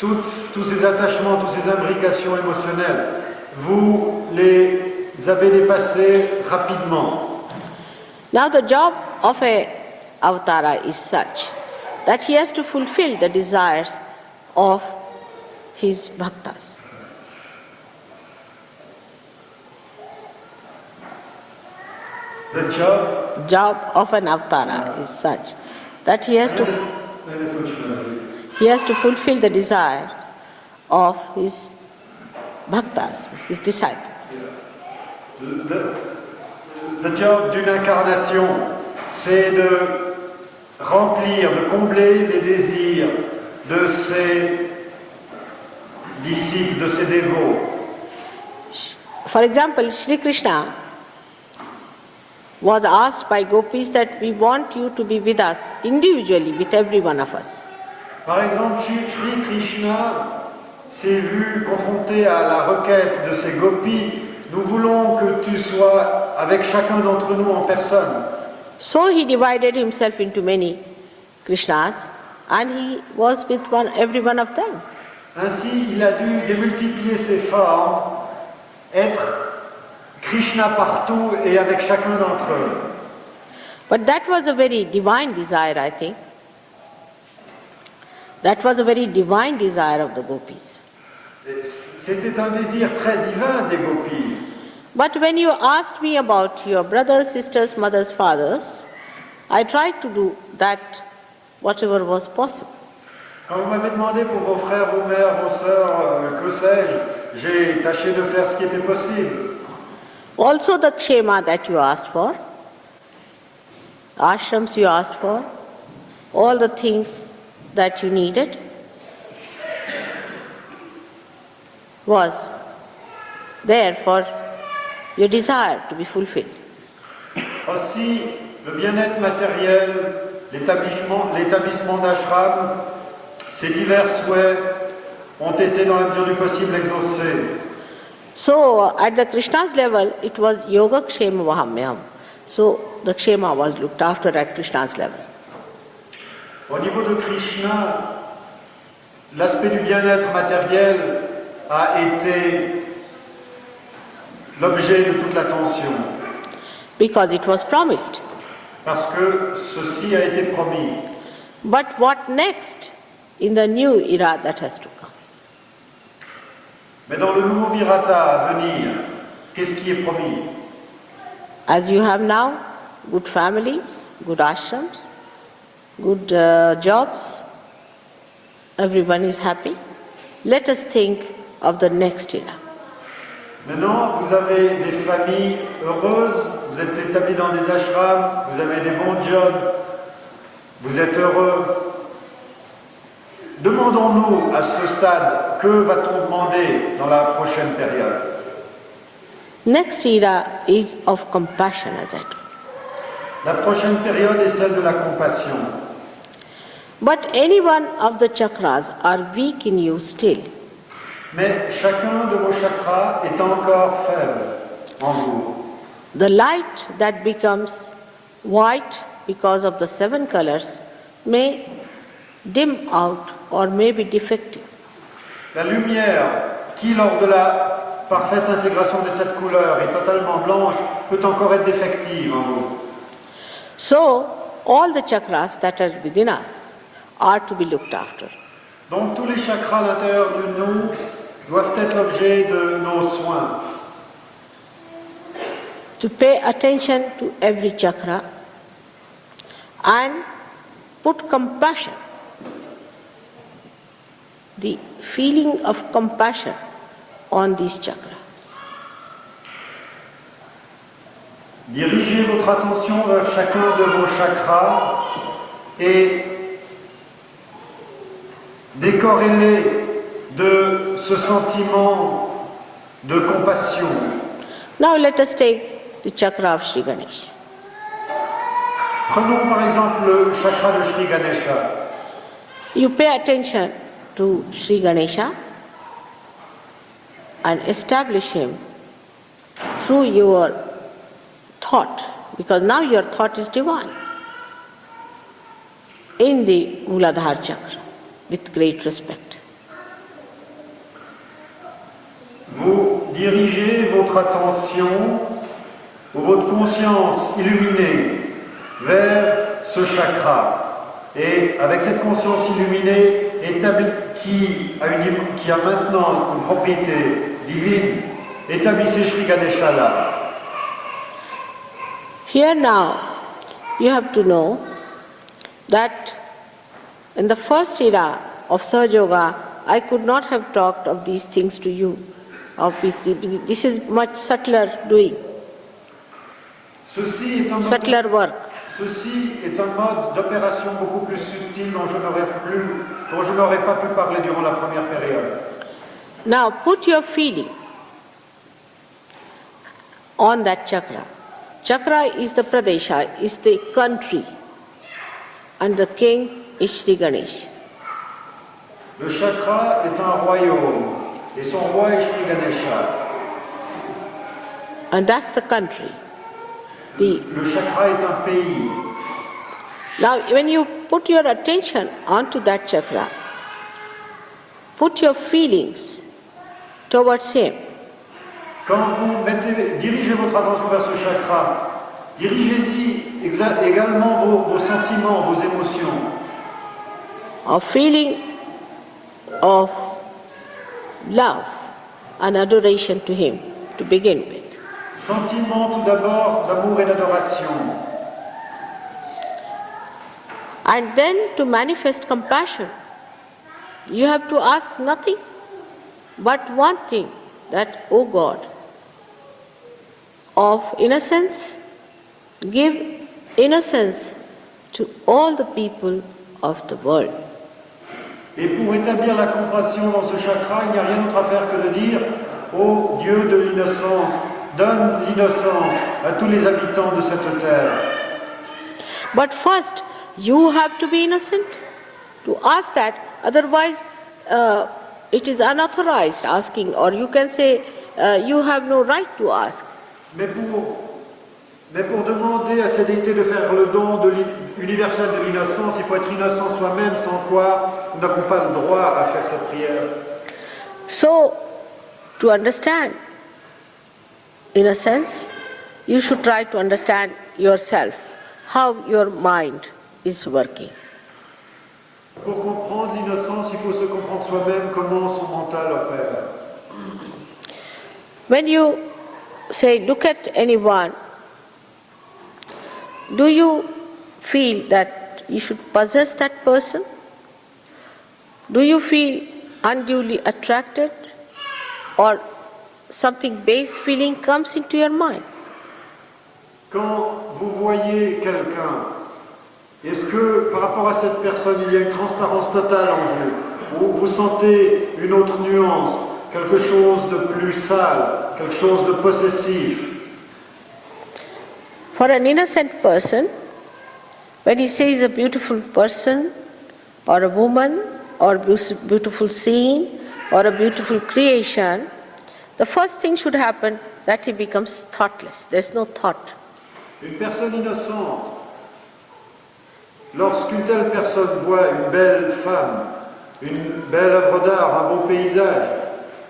ces attachements, toutes ces imbrications émotionnelles, vous les avez dépassés rapidement. Now the job of a avatara is such that he has to fulfill the desires of his bhaktas. The Job of an avatara is such that he has to fulfill the desires of his bhaktas, his disciples. Le job d'une incarnation, c'est de remplir, de combler les désirs de ses disciples, de ses dévots. For example, Sri Krishna was asked by gopis that we want you to be with us individually, with every one of us. Par exemple, Sri Krishna s'est vu confronté à la requête de ses gopis. Nous voulons que tu sois avec chacun d'entre nous en personne. So he divided himself into many Krishnas and he was with every one of them. Ainsi, il a dû démultiplier ses formes, être Krishna partout et avec chacun d'entre eux. But that was a very divine desire, I think. That was a very divine desire of the gopis. C'était un désir très divin des gopis. But when you asked me about your brothers, sisters, mothers, fathers, I tried to do that whatever was possible. Quand vous m'avez demandé pour vos frères, vos mères, vos sœurs, que sais-je, j'ai tâché de faire ce qui était possible. Also the kshema that you asked for, ashrams you asked for, all the things that you needed was there for your desire to be fulfilled. Aussi, le bien-être matériel, l'établissement d'ashram, ces divers souhaits ont été dans la mesure du possible exaucés. So at the Krishna's level, it was yoga kshema vahamyam. So the kshema was looked after at Krishna's level. Au niveau de Krishna, l'aspect du bien-être matériel a été l'objet de toute l'attention. Because it was promised. Parce que ceci a été promis. But what next in the new era that has to come? Mais dans le nouveau virata à venir, qu'est-ce qui est promis? As you have now, good families, good ashrams, good jobs. Everyone is happy. Let us think of the next era. Maintenant, vous avez des familles heureuses, vous êtes établis dans des ashrams, vous avez des bons jobs, vous êtes heureux. Demandons-nous à ce stade, que va-t-on demander dans la prochaine période? Next era is of compassion, as I told. La prochaine période est celle de la compassion. But any one of the chakras are weak in you still. Mais chacun de vos chakras est encore faible en vous. The light that becomes white because of the 7 colors may dim out or may be defective. La lumière qui, lors de la parfaite intégration des 7 couleurs, est totalement blanche, peut encore être défective en vous. So, all the chakras that are within us are to be looked after. Donc tous les chakras à l'intérieur de nous doivent être l'objet de nos soins. To pay attention to every chakra and put compassion, the feeling of compassion on these chakras. Dirigez votre attention vers chacun de vos chakras et décorrélez de ce sentiment de compassion. Now let us take the chakra of Sri Ganesha. Prenons par exemple le chakra de Sri Ganesha. You pay attention to Sri Ganesha and establish him through your thought, because now your thought is divine, in the Muladhara chakra, with great respect. Vous dirigez votre attention ou votre conscience illuminée vers ce chakra. Et avec cette conscience illuminée qui a maintenant une propriété divine, établissez Sri Ganesha là. Here now, you have to know that in the first era of Sahaja Yoga, I could not have talked of these things to you. This is much subtler doing, subtler work. Ceci est un mode d'opération beaucoup plus subtil dont je n'aurais pas pu parler durant la première période. Now put your feeling on that chakra. Chakra is the Pradesha, is the country, and the king is Sri Ganesh. Le chakra est un royaume et son roi est Sri Ganesha. And that's the country. Le chakra est un pays. Now when you put your attention onto that chakra, put your feelings towards him. Quand vous dirigez votre attention vers ce chakra, dirigez-y également vos sentiments, vos émotions. A feeling of love and adoration to him to begin with. Sentiment tout d'abord d'amour et d'adoration. And then to manifest compassion, you have to ask nothing but one thing, that, O God, of innocence, give innocence to all the people of the world. Et pour établir la compassion dans ce chakra, il n'y a rien d'autre à faire que de dire ô Dieu de l'innocence, donne l'innocence à tous les habitants de cette terre. But first, you have to be innocent to ask that, otherwise it is unauthorized asking, or you can say you have no right to ask. Mais pour demander à cette déité de faire le don universel de l'innocence, il faut être innocent soi-même, sans quoi nous n'avons pas le droit à faire cette prière. So, to understand innocence, you should try to understand yourself, how your mind is working. Pour comprendre l'innocence, il faut se comprendre soi-même comment son mental opère. When you say, look at anyone, do you feel that you should possess that person? Do you feel unduly attracted, or something base feeling comes into your mind? Quand vous voyez quelqu'un, est-ce que par rapport à cette personne, il y a une transparence totale en vous, ou vous sentez une autre nuance, quelque chose de plus sale, quelque chose de possessif? For an innocent person, when he sees a beautiful person, or a woman, or beautiful scene, or a beautiful creation, the first thing should happen that he becomes thoughtless. There's no thought. Une personne innocente, lorsqu'une telle personne voit une belle femme, une belle œuvre d'art, un beau paysage,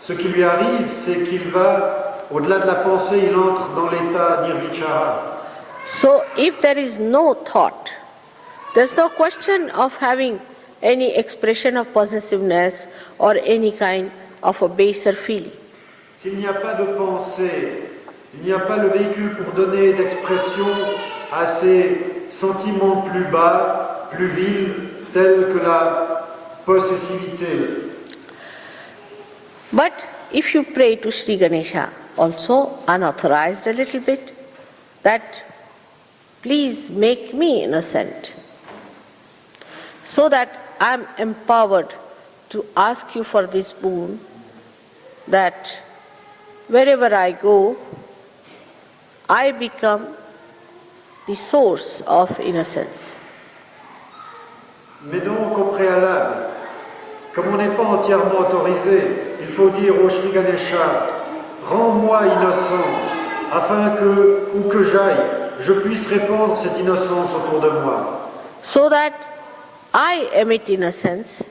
ce qui lui arrive, c'est qu'il va, au-delà de la pensée, il entre dans l'état nirvichara. So if there is no thought, there's no question of having any expression of possessiveness or any kind of a baser feeling. S'il n'y a pas de pensée, il n'y a pas le véhicule pour donner d'expression à ces sentiments plus bas, plus vils, tels que la possessivité. But if you pray to Sri Ganesha, also unauthorized a little bit, that please make me innocent, so that I am empowered to ask you for this boon, that wherever I go, I become the source of innocence. Mais donc, au préalable, comme on n'est pas entièrement autorisé, il faut dire au Sri Ganesha, rends-moi innocent, afin que, où que j'aille, je puisse répandre cette innocence autour de moi. So that I emit innocence.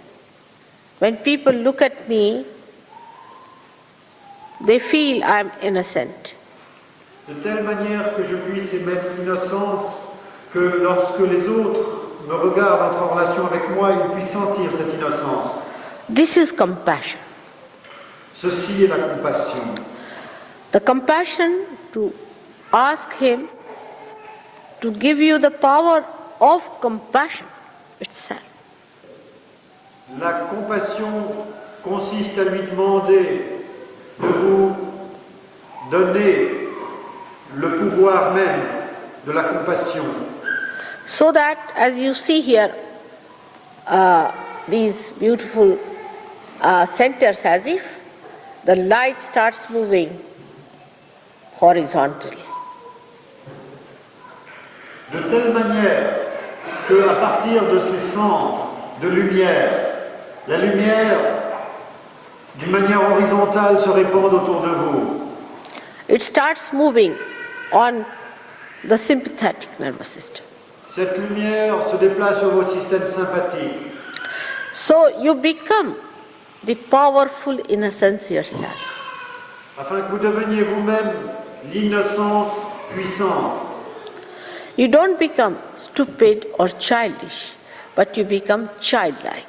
When people look at me, they feel I am innocent. De telle manière que je puisse émettre l'innocence, que lorsque les autres me regardent, entrent en relation avec moi, ils puissent sentir cette innocence. This is compassion. Ceci est la compassion. The compassion to ask him to give you the power of compassion itself. La compassion consiste à lui demander de vous donner le pouvoir même de la compassion. So that, as you see here, these beautiful centers, as if the light starts moving horizontally. De telle manière qu'à partir de ces centres de lumière, la lumière d'une manière horizontale se répand autour de vous. It starts moving on the sympathetic nervous system. Cette lumière se déplace sur votre système sympathique. So you become the powerful innocence yourself. Afin que vous deveniez vous-même l'innocence puissante. You don't become stupid or childish, but you become childlike.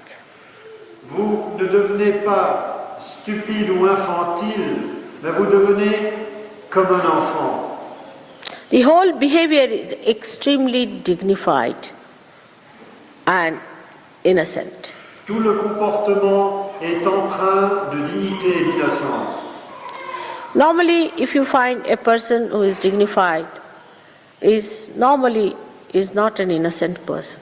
Vous ne devenez pas stupide ou infantile, mais vous devenez comme un enfant. The whole behavior is extremely dignified and innocent. Tout le comportement est empreint de dignité et d'innocence. Normally, if you find a person who is dignified, is not an innocent person.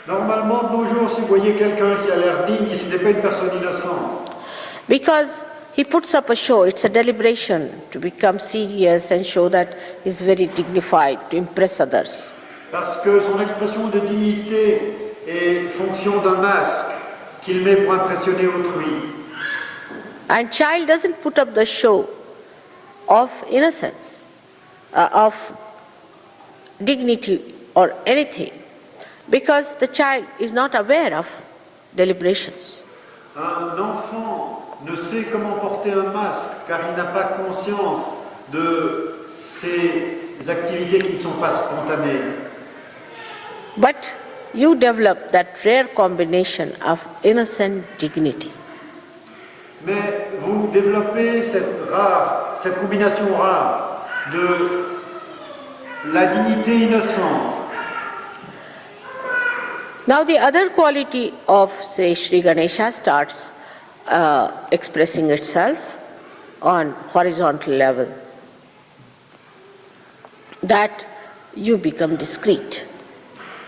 Normalement, de nos jours, si vous voyez quelqu'un qui a l'air digne, ce n'est pas une personne innocente. Because he puts up a show, it's a deliberation to become serious and show that he's very dignified, to impress others. Parce que son expression de dignité est fonction d'un masque qu'il met pour impressionner autrui. And child doesn't put up the show of innocence, of dignity or anything, because the child is not aware of deliberations. Un enfant ne sait comment porter un masque car il n'a pas conscience de ces activités qui ne sont pas spontanées. But you develop that rare combination of innocent dignity. Mais vous développez cette combinaison rare de la dignité innocente. Now the other quality of, say, Sri Ganesha starts expressing itself on horizontal level, that you become discreet.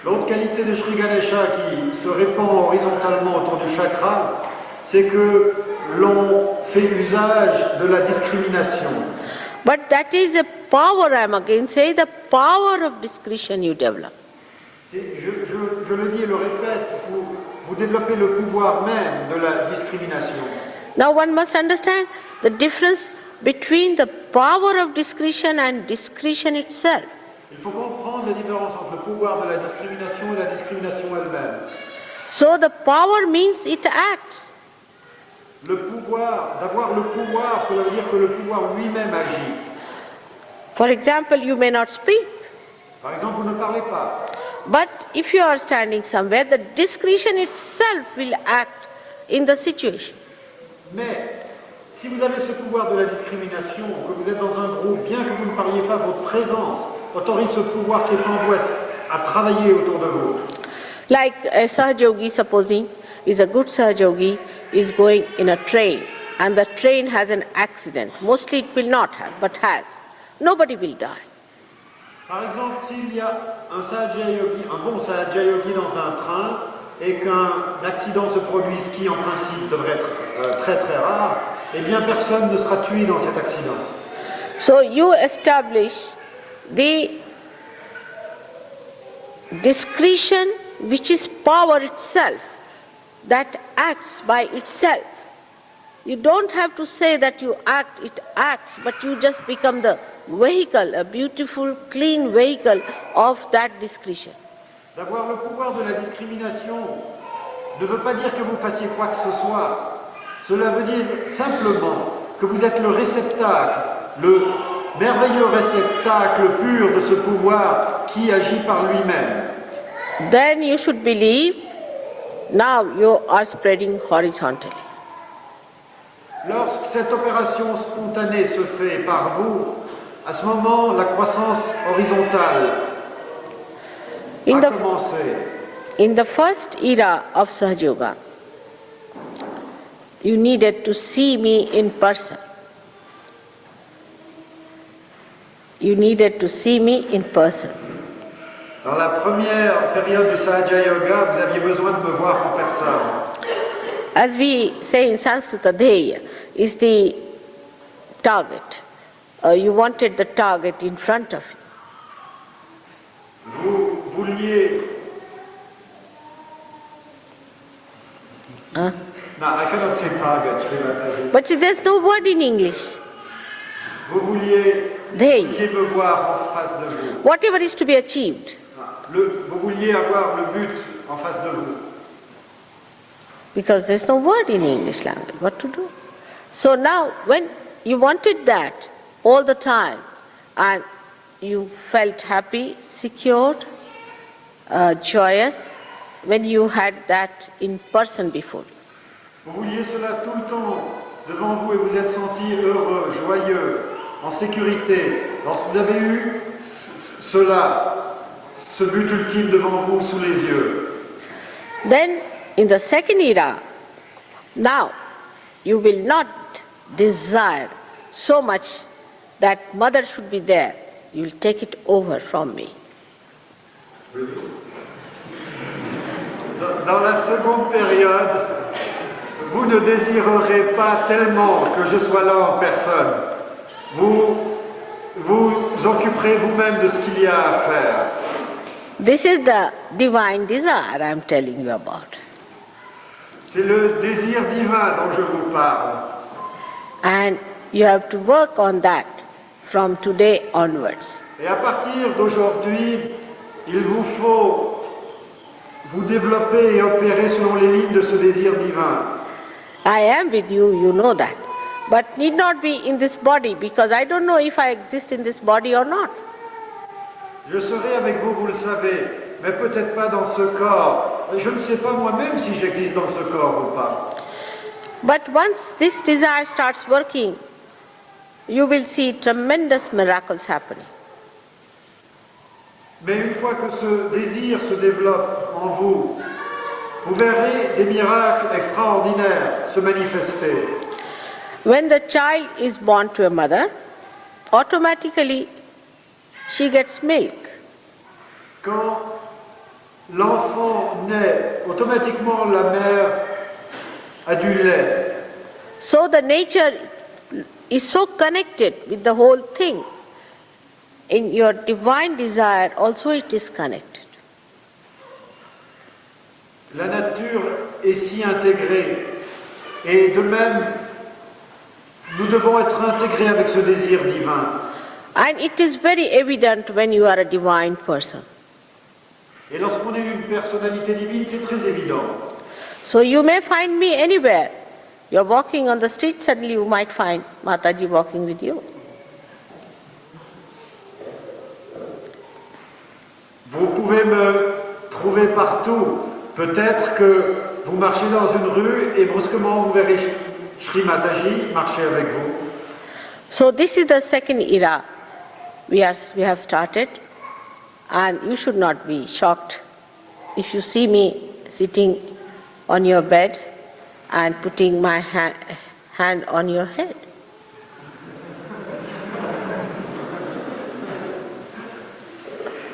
L'autre qualité de Sri Ganesha qui se répand horizontalement autour du chakra, c'est que l'on fait usage de la discrimination. But that is a power, I am again saying, the power of discretion you develop. Je le dis et le répète, vous développez le pouvoir même de la discrimination. Now one must understand the difference between the power of discretion and discretion itself. Il faut comprendre la différence entre le pouvoir de la discrimination et la discrimination elle-même. So the power means it acts. Le pouvoir, d'avoir le pouvoir, cela veut dire que le pouvoir lui-même agit. For example, you may not speak, Par exemple, vous ne parlez pas. but if you are standing somewhere, the discretion itself will act in the situation. Mais si vous avez ce pouvoir de la discrimination, que vous êtes dans un groupe, bien que vous ne parliez pas, votre présence autorise ce pouvoir qui est en vous à travailler autour de vous. Like a Sahajogi, supposing, is a good Sahajogi, is going in a train, and the train has an accident. Mostly it will not have, but has. Nobody will die. Par exemple, s'il y a un Sahaja Yogi, un bon Sahaja Yogi dans un train, et qu'un accident se produise qui, en principe, devrait être très très rare, eh bien personne ne sera tué dans cet accident. So you establish the discretion which is power itself, that acts by itself. You don't have to say that you act, it acts, but you just become the vehicle, a beautiful, clean vehicle of that discretion. D'avoir le pouvoir de la discrimination ne veut pas dire que vous fassiez quoi que ce soit. Cela veut dire simplement que vous êtes le réceptacle, le merveilleux réceptacle pur de ce pouvoir qui agit par lui-même. Then you should believe now you are spreading horizontally. Lorsque cette opération spontanée se fait par vous, à ce moment, la croissance horizontale a commencé. In the first era of Sahaja Yoga, you needed to see me in person. You needed to see me in person. Dans la première période du Sahaja Yoga, vous aviez besoin de me voir en personne. As we say in Sanskrit, Dheya is the target. You wanted the target in front of you. Vous vouliez... Huh? No, I cannot say target. But there's no word in English. Vous vouliez Dheya. me voir en face de vous. Whatever is to be achieved. Vous vouliez avoir le but en face de vous. Because there's no word in English language, what to do? So now, when you wanted that all the time, and you felt happy, secured, joyous, when you had that in person before. Vous vouliez cela tout le temps devant vous et vous êtes senti heureux, joyeux, en sécurité. Lorsque vous avez eu cela, ce but ultime devant vous sous les yeux. Then, in the second era, now you will not desire so much that mother should be there. You will take it over from me. Dans la seconde période, vous ne désirerez pas tellement que je sois là en personne. Vous vous occuperez vous-même de ce qu'il y a à faire. This is the divine desire I am telling you about. C'est le désir divin dont je vous parle. And you have to work on that from today onwards. Et à partir d'aujourd'hui, il vous faut vous développer et opérer selon les lignes de ce désir divin. I am with you, you know that. But need not be in this body, because I don't know if I exist in this body or not. Je serai avec vous, vous le savez, mais peut-être pas dans ce corps. Je ne sais pas moi-même si j'existe dans ce corps ou pas. But once this desire starts working, you will see tremendous miracles happening. Mais une fois que ce désir se développe en vous, vous verrez des miracles extraordinaires se manifester. When the child is born to a mother, automatically she gets milk. Quand l'enfant naît, automatiquement la mère a du lait. So the nature is so connected with the whole thing. In your divine desire also it is connected. La nature est si intégrée. Et de même, nous devons être intégrés avec ce désir divin. And it is very evident when you are a divine person. Et lorsqu'on est une personnalité divine, c'est très évident. So you may find me anywhere. You're walking on the street, suddenly you might find Mataji walking with you. Vous pouvez me trouver partout. Peut-être que vous marchez dans une rue et brusquement vous verrez Sri Mataji marcher avec vous. So this is the second era we have started, and you should not be shocked if you see me sitting on your bed and putting my hand on your head.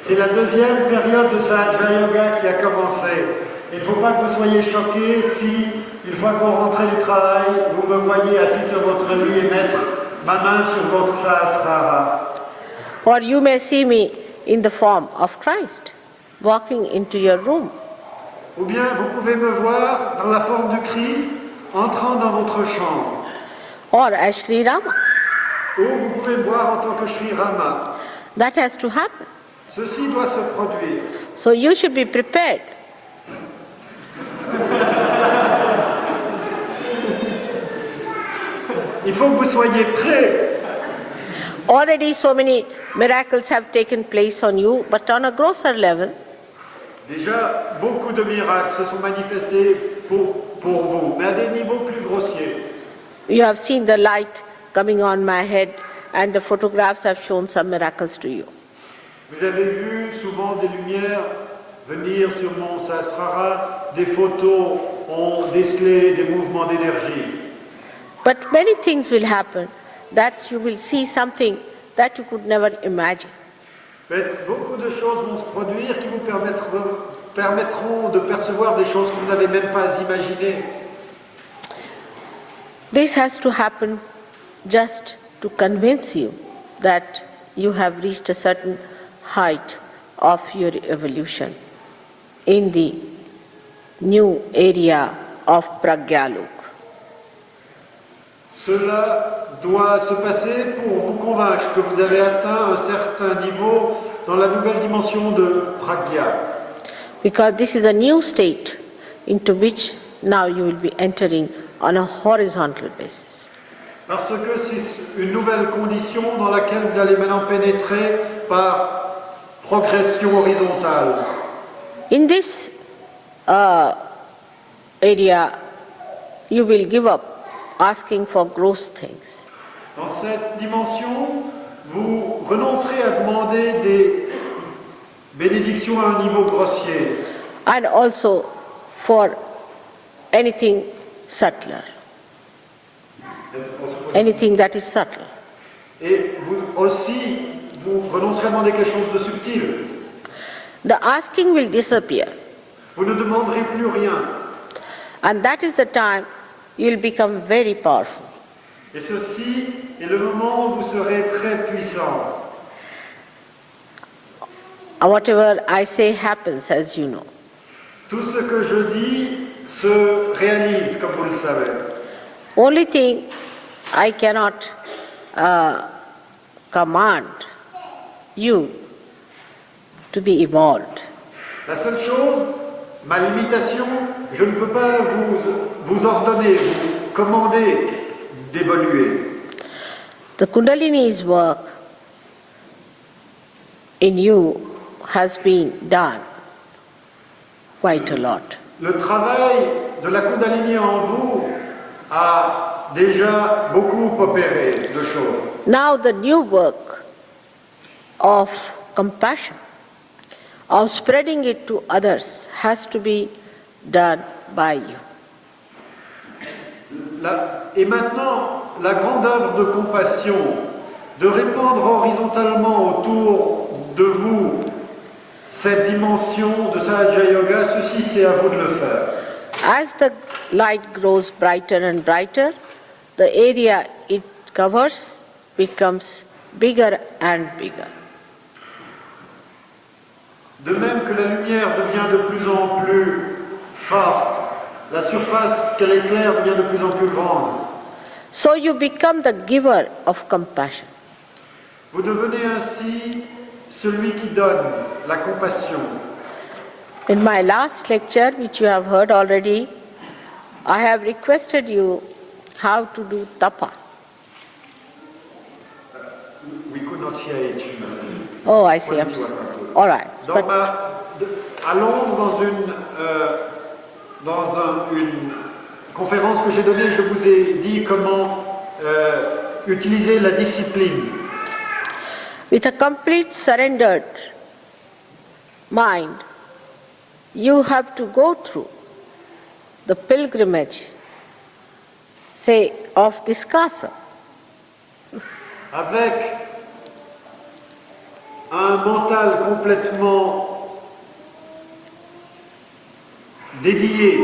C'est la deuxième période de Sahaja Yoga qui a commencé. Il ne faut pas que vous soyez choqués si, une fois qu'on rentre du travail, vous me voyez assis sur votre lit et mettre ma main sur votre Sahasrara. Or you may see me in the form of Christ, walking into your room. Ou bien vous pouvez me voir dans la forme du Christ entrant dans votre chambre. Or as Sri Rama. Ou vous pouvez me voir en tant que Sri Rama. That has to happen. Ceci doit se produire. So you should be prepared. Il faut que vous soyez prêts. Already so many miracles have taken place on you, but on a grosser level. Déjà, beaucoup de miracles se sont manifestés pour vous, mais à des niveaux plus grossiers. You have seen the light coming on my head, and the photographs have shown some miracles to you. Vous avez vu souvent des lumières venir sur mon Sahasrara, des photos ont décelé des mouvements d'énergie. But many things will happen that you will see something that you could never imagine. Mais beaucoup de choses vont se produire qui vous permettront de percevoir des choses que vous n'avez même pas imaginées. This has to happen just to convince you that you have reached a certain height of your evolution in the new area of Pragyalok. Cela doit se passer pour vous convaincre que vous avez atteint un certain niveau dans la nouvelle dimension de Pragya. Because this is a new state into which now you will be entering on a horizontal basis. Parce que c'est une nouvelle condition dans laquelle vous allez maintenant pénétrer par progression horizontale. In this area, you will give up asking for gross things. Dans cette dimension, vous renoncerez à demander des bénédictions à un niveau grossier. And also for anything subtler. Anything that is subtle. Et vous aussi, vous renoncerez à demander quelque chose de subtil. The asking will disappear. Vous ne demanderez plus rien. And that is the time you will become very powerful. Et ceci est le moment où vous serez très puissant. Whatever I say happens, as you know. Tout ce que je dis se réalise, comme vous le savez. Only thing I cannot command you to be evolved. La seule chose, ma limitation, je ne peux pas vous ordonner, vous commander d'évoluer. The Kundalini's work in you has been done quite a lot. Le travail de la Kundalini en vous a déjà beaucoup opéré de choses. Now the new work of compassion of spreading it to others has to be done by you. Et maintenant, la grande œuvre de compassion, de répandre horizontalement autour de vous cette dimension de Sahaja Yoga, ceci c'est à vous de le faire. As the light grows brighter and brighter, the area it covers becomes bigger and bigger. De même que la lumière devient de plus en plus forte, la surface qu'elle éclaire devient de plus en plus grande. So you become the giver of compassion. Vous devenez ainsi celui qui donne la compassion. In my last lecture, which you have heard already, I have requested you how to do tapa. We could not hear it. Oh, I see. All right. À Londres, dans une conférence que j'ai donnée, je vous ai dit comment utiliser la discipline. With a complete surrendered mind, you have to go through the pilgrimage, say, of this castle. Avec un mental complètement dédié,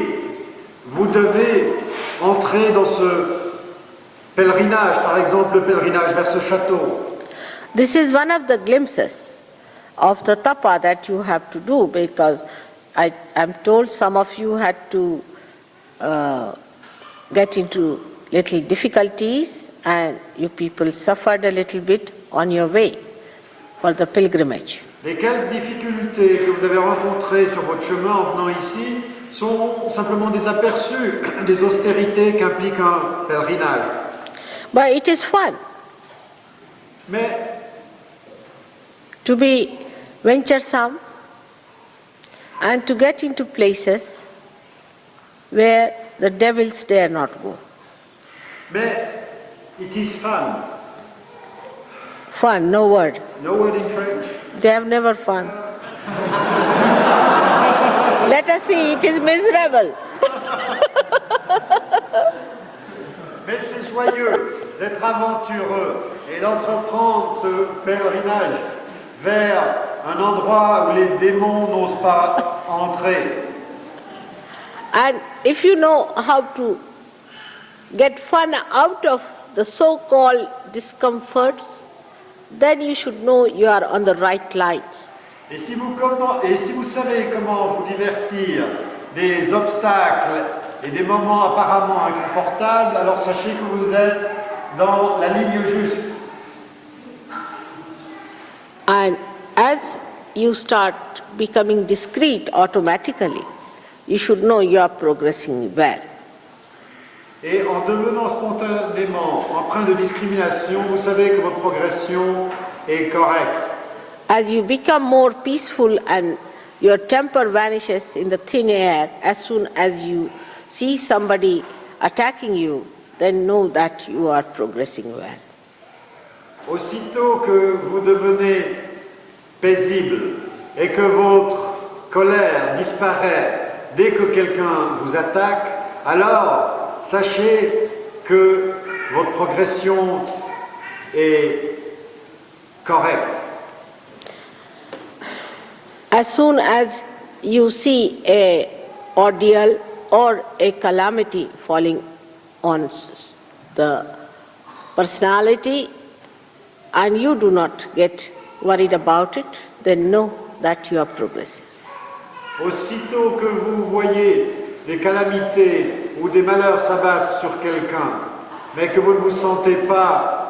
vous devez entrer dans ce pèlerinage, par exemple le pèlerinage vers ce château. This is one of the glimpses of the tapa that you have to do, because I am told some of you had to get into little difficulties and you people suffered a little bit on your way for the pilgrimage. Les quelques difficultés que vous avez rencontrées sur votre chemin en venant ici sont simplement des aperçus des austérités qu'implique un pèlerinage. But it is fun. Mais to be venturesome and to get into places where the devils dare not go. Mais it is fun. Fun, no word. No word in French. They have never fun. Let us see, it is miserable. Mais c'est joyeux d'être aventureux et d'entreprendre ce pèlerinage vers un endroit où les démons n'osent pas entrer. And if you know how to get fun out of the so-called discomforts, then you should know you are on the right lines. Et si vous savez comment vous divertir des obstacles et des moments apparemment inconfortables, alors sachez que vous êtes dans la ligne juste. And as you start becoming discreet automatically, you should know you are progressing well. Et en devenant spontanément empreint de discrimination, vous savez que votre progression est correcte. As you become more peaceful and your temper vanishes in the thin air, as soon as you see somebody attacking you, then know that you are progressing well. Aussitôt que vous devenez paisible et que votre colère disparaît dès que quelqu'un vous attaque, alors sachez que votre progression est correcte. As soon as you see a ordeal or a calamity falling on the personality and you do not get worried about it, then know that you are progressing. Aussitôt que vous voyez des calamités ou des malheurs s'abattre sur quelqu'un, mais que vous ne vous sentez pas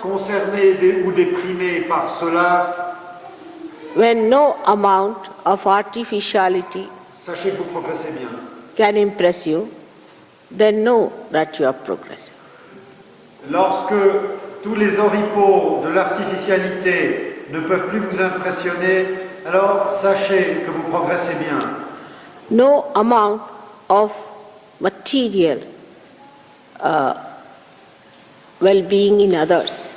concerné ou déprimé par cela, when no amount of artificiality sachez que vous progressez bien. Can impress you, then know that you are progressing. Lorsque tous les oripeaux de l'artificialité ne peuvent plus vous impressionner, alors sachez que vous progressez bien. No amount of material well-being in others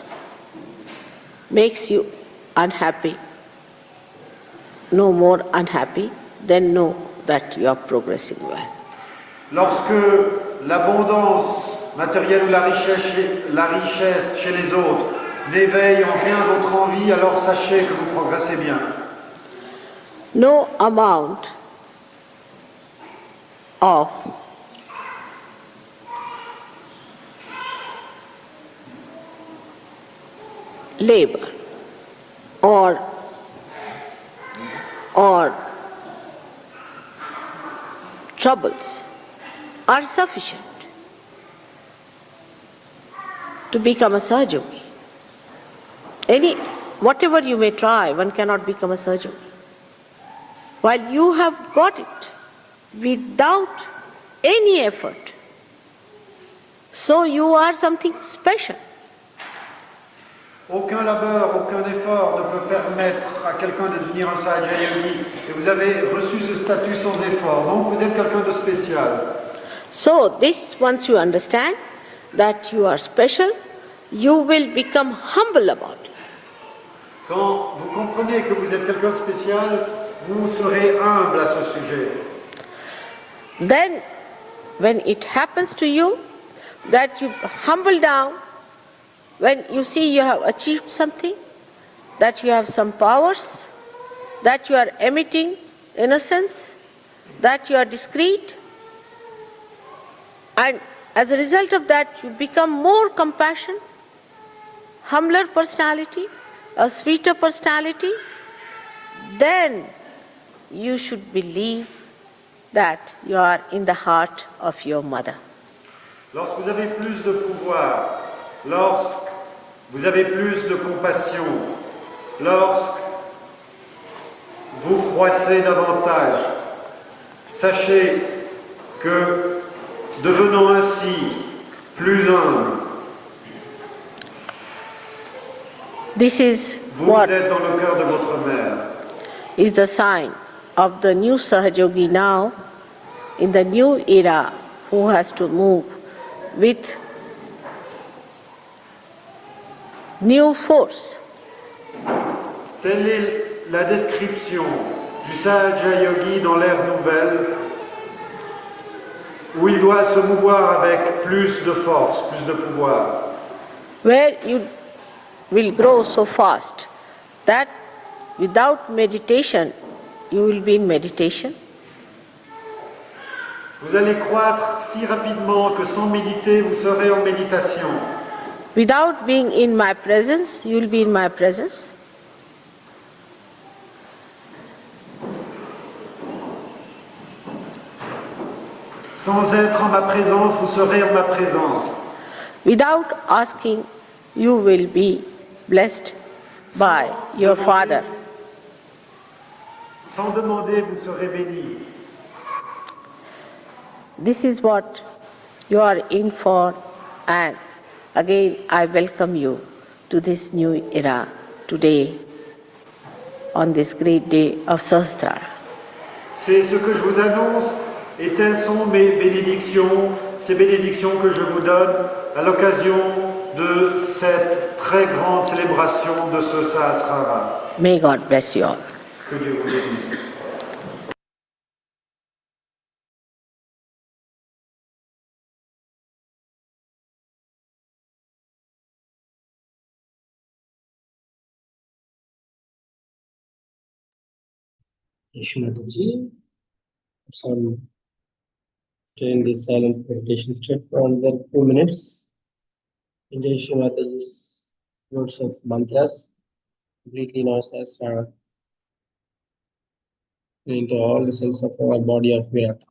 makes you unhappy, no more unhappy, then know that you are progressing well. Lorsque l'abondance matérielle ou la richesse chez les autres n'éveille en rien votre envie, alors sachez que vous progressez bien. No amount of labor or troubles are sufficient to become a Sahajogi. Whatever you may try, one cannot become a Sahajogi. While you have got it without any effort, so you are something special. Aucun labeur, aucun effort ne peut permettre à quelqu'un de devenir un Sahaja Yogi. Et vous avez reçu ce statut sans effort. Donc vous êtes quelqu'un de spécial. So this, once you understand that you are special, you will become humble about it. Quand vous comprenez que vous êtes quelqu'un de spécial, vous serez humble à ce sujet. Then, when it happens to you that you humble down, when you see you have achieved something, that you have some powers, that you are emitting innocence, that you are discreet, and as a result of that you become more compassionate, humbler personality, a sweeter personality, then you should believe that you are in the heart of your mother. Lorsque vous avez plus de pouvoir, lorsque vous avez plus de compassion, lorsque vous croissez davantage, sachez que devenant ainsi plus humble, This is vous what êtes dans le cœur de votre mère. is the sign of the new Sahajogi now, in the new era, who has to move with new force. Telle est la description du Sahaja Yogi dans l'ère nouvelle, où il doit se mouvoir avec plus de force, plus de pouvoir. Where you will grow so fast that without meditation you will be in meditation. Vous allez croître si rapidement que sans méditer, vous serez en méditation. Without being in my presence, you will be in my presence. Sans être en ma présence, vous serez en ma présence. Without asking, you will be blessed by your Father. Sans demander, vous serez béni. This is what you are in for, and again I welcome you to this new era today, on this great day of Sahasrara. C'est ce que je vous annonce et telles sont mes bénédictions, ces bénédictions que je vous donne à l'occasion de cette très grande célébration de ce Sahasrara. May God bless you all. Que Dieu vous bénisse. Shimataji, some during this silent meditation state for another 2 minutes. Enjoy Shimataji's words of mantras, completely known as into all the cells of our body of Virat.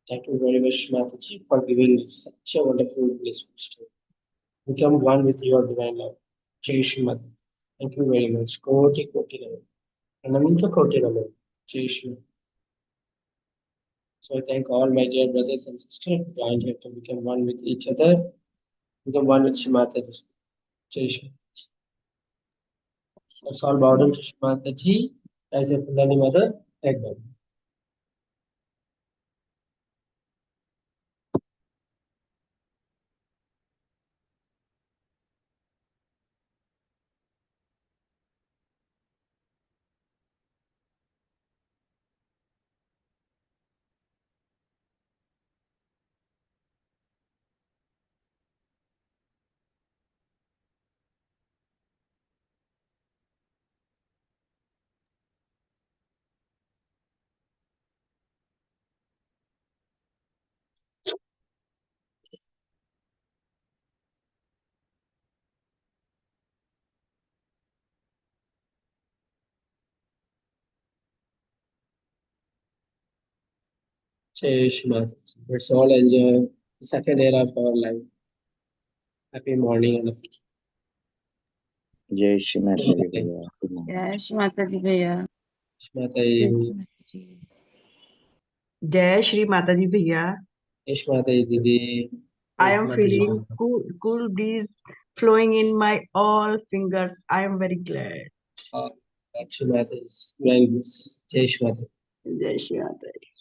Thank you very much, Mataji, for giving us such a wonderful blissful story. Become one with your divine love. Jai Shri Mata. Thank you very much. Koti Koti Naman. Ananta Koti Naman. Jai Shri Mata. So I thank all my dear brothers and sisters who joined here to become one with each other, become one with Shri Mataji. Jai Shri Mata. Let's all bow down to Shri Mataji as a Kundalini Mother. Thank God. Jai Shri Mataji. Let's all enjoy the second era of our life. Happy morning and जय श्री माता जी भैया good morning जय श्री माता दी भैया Shri Mataji. जय श्री माता दी भैया Shri Mataji Didi. I Jai Shri am Mataji. feeling cool breeze flowing in my all fingers. I am very glad. Shri Mataji's language. Jai Shri Mataji. जय श्री माता दी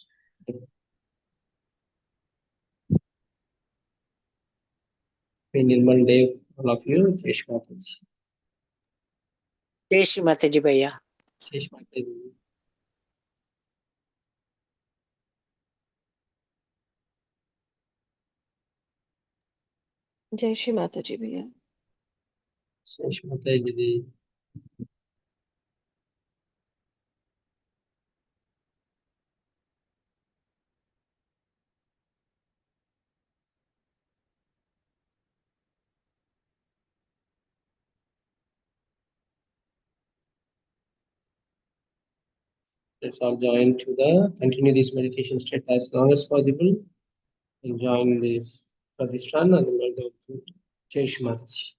Happy Nirmal Day, all of you. Jai Shri Mataji. जय श्री माता जी भैया Jai Shri Mataji. जय श्री माता जी भैया। Jai Shri Mataji Didi. Let's all join to continue this meditation state as long as possible and join this for this run and the world of Jai Shri Mataji.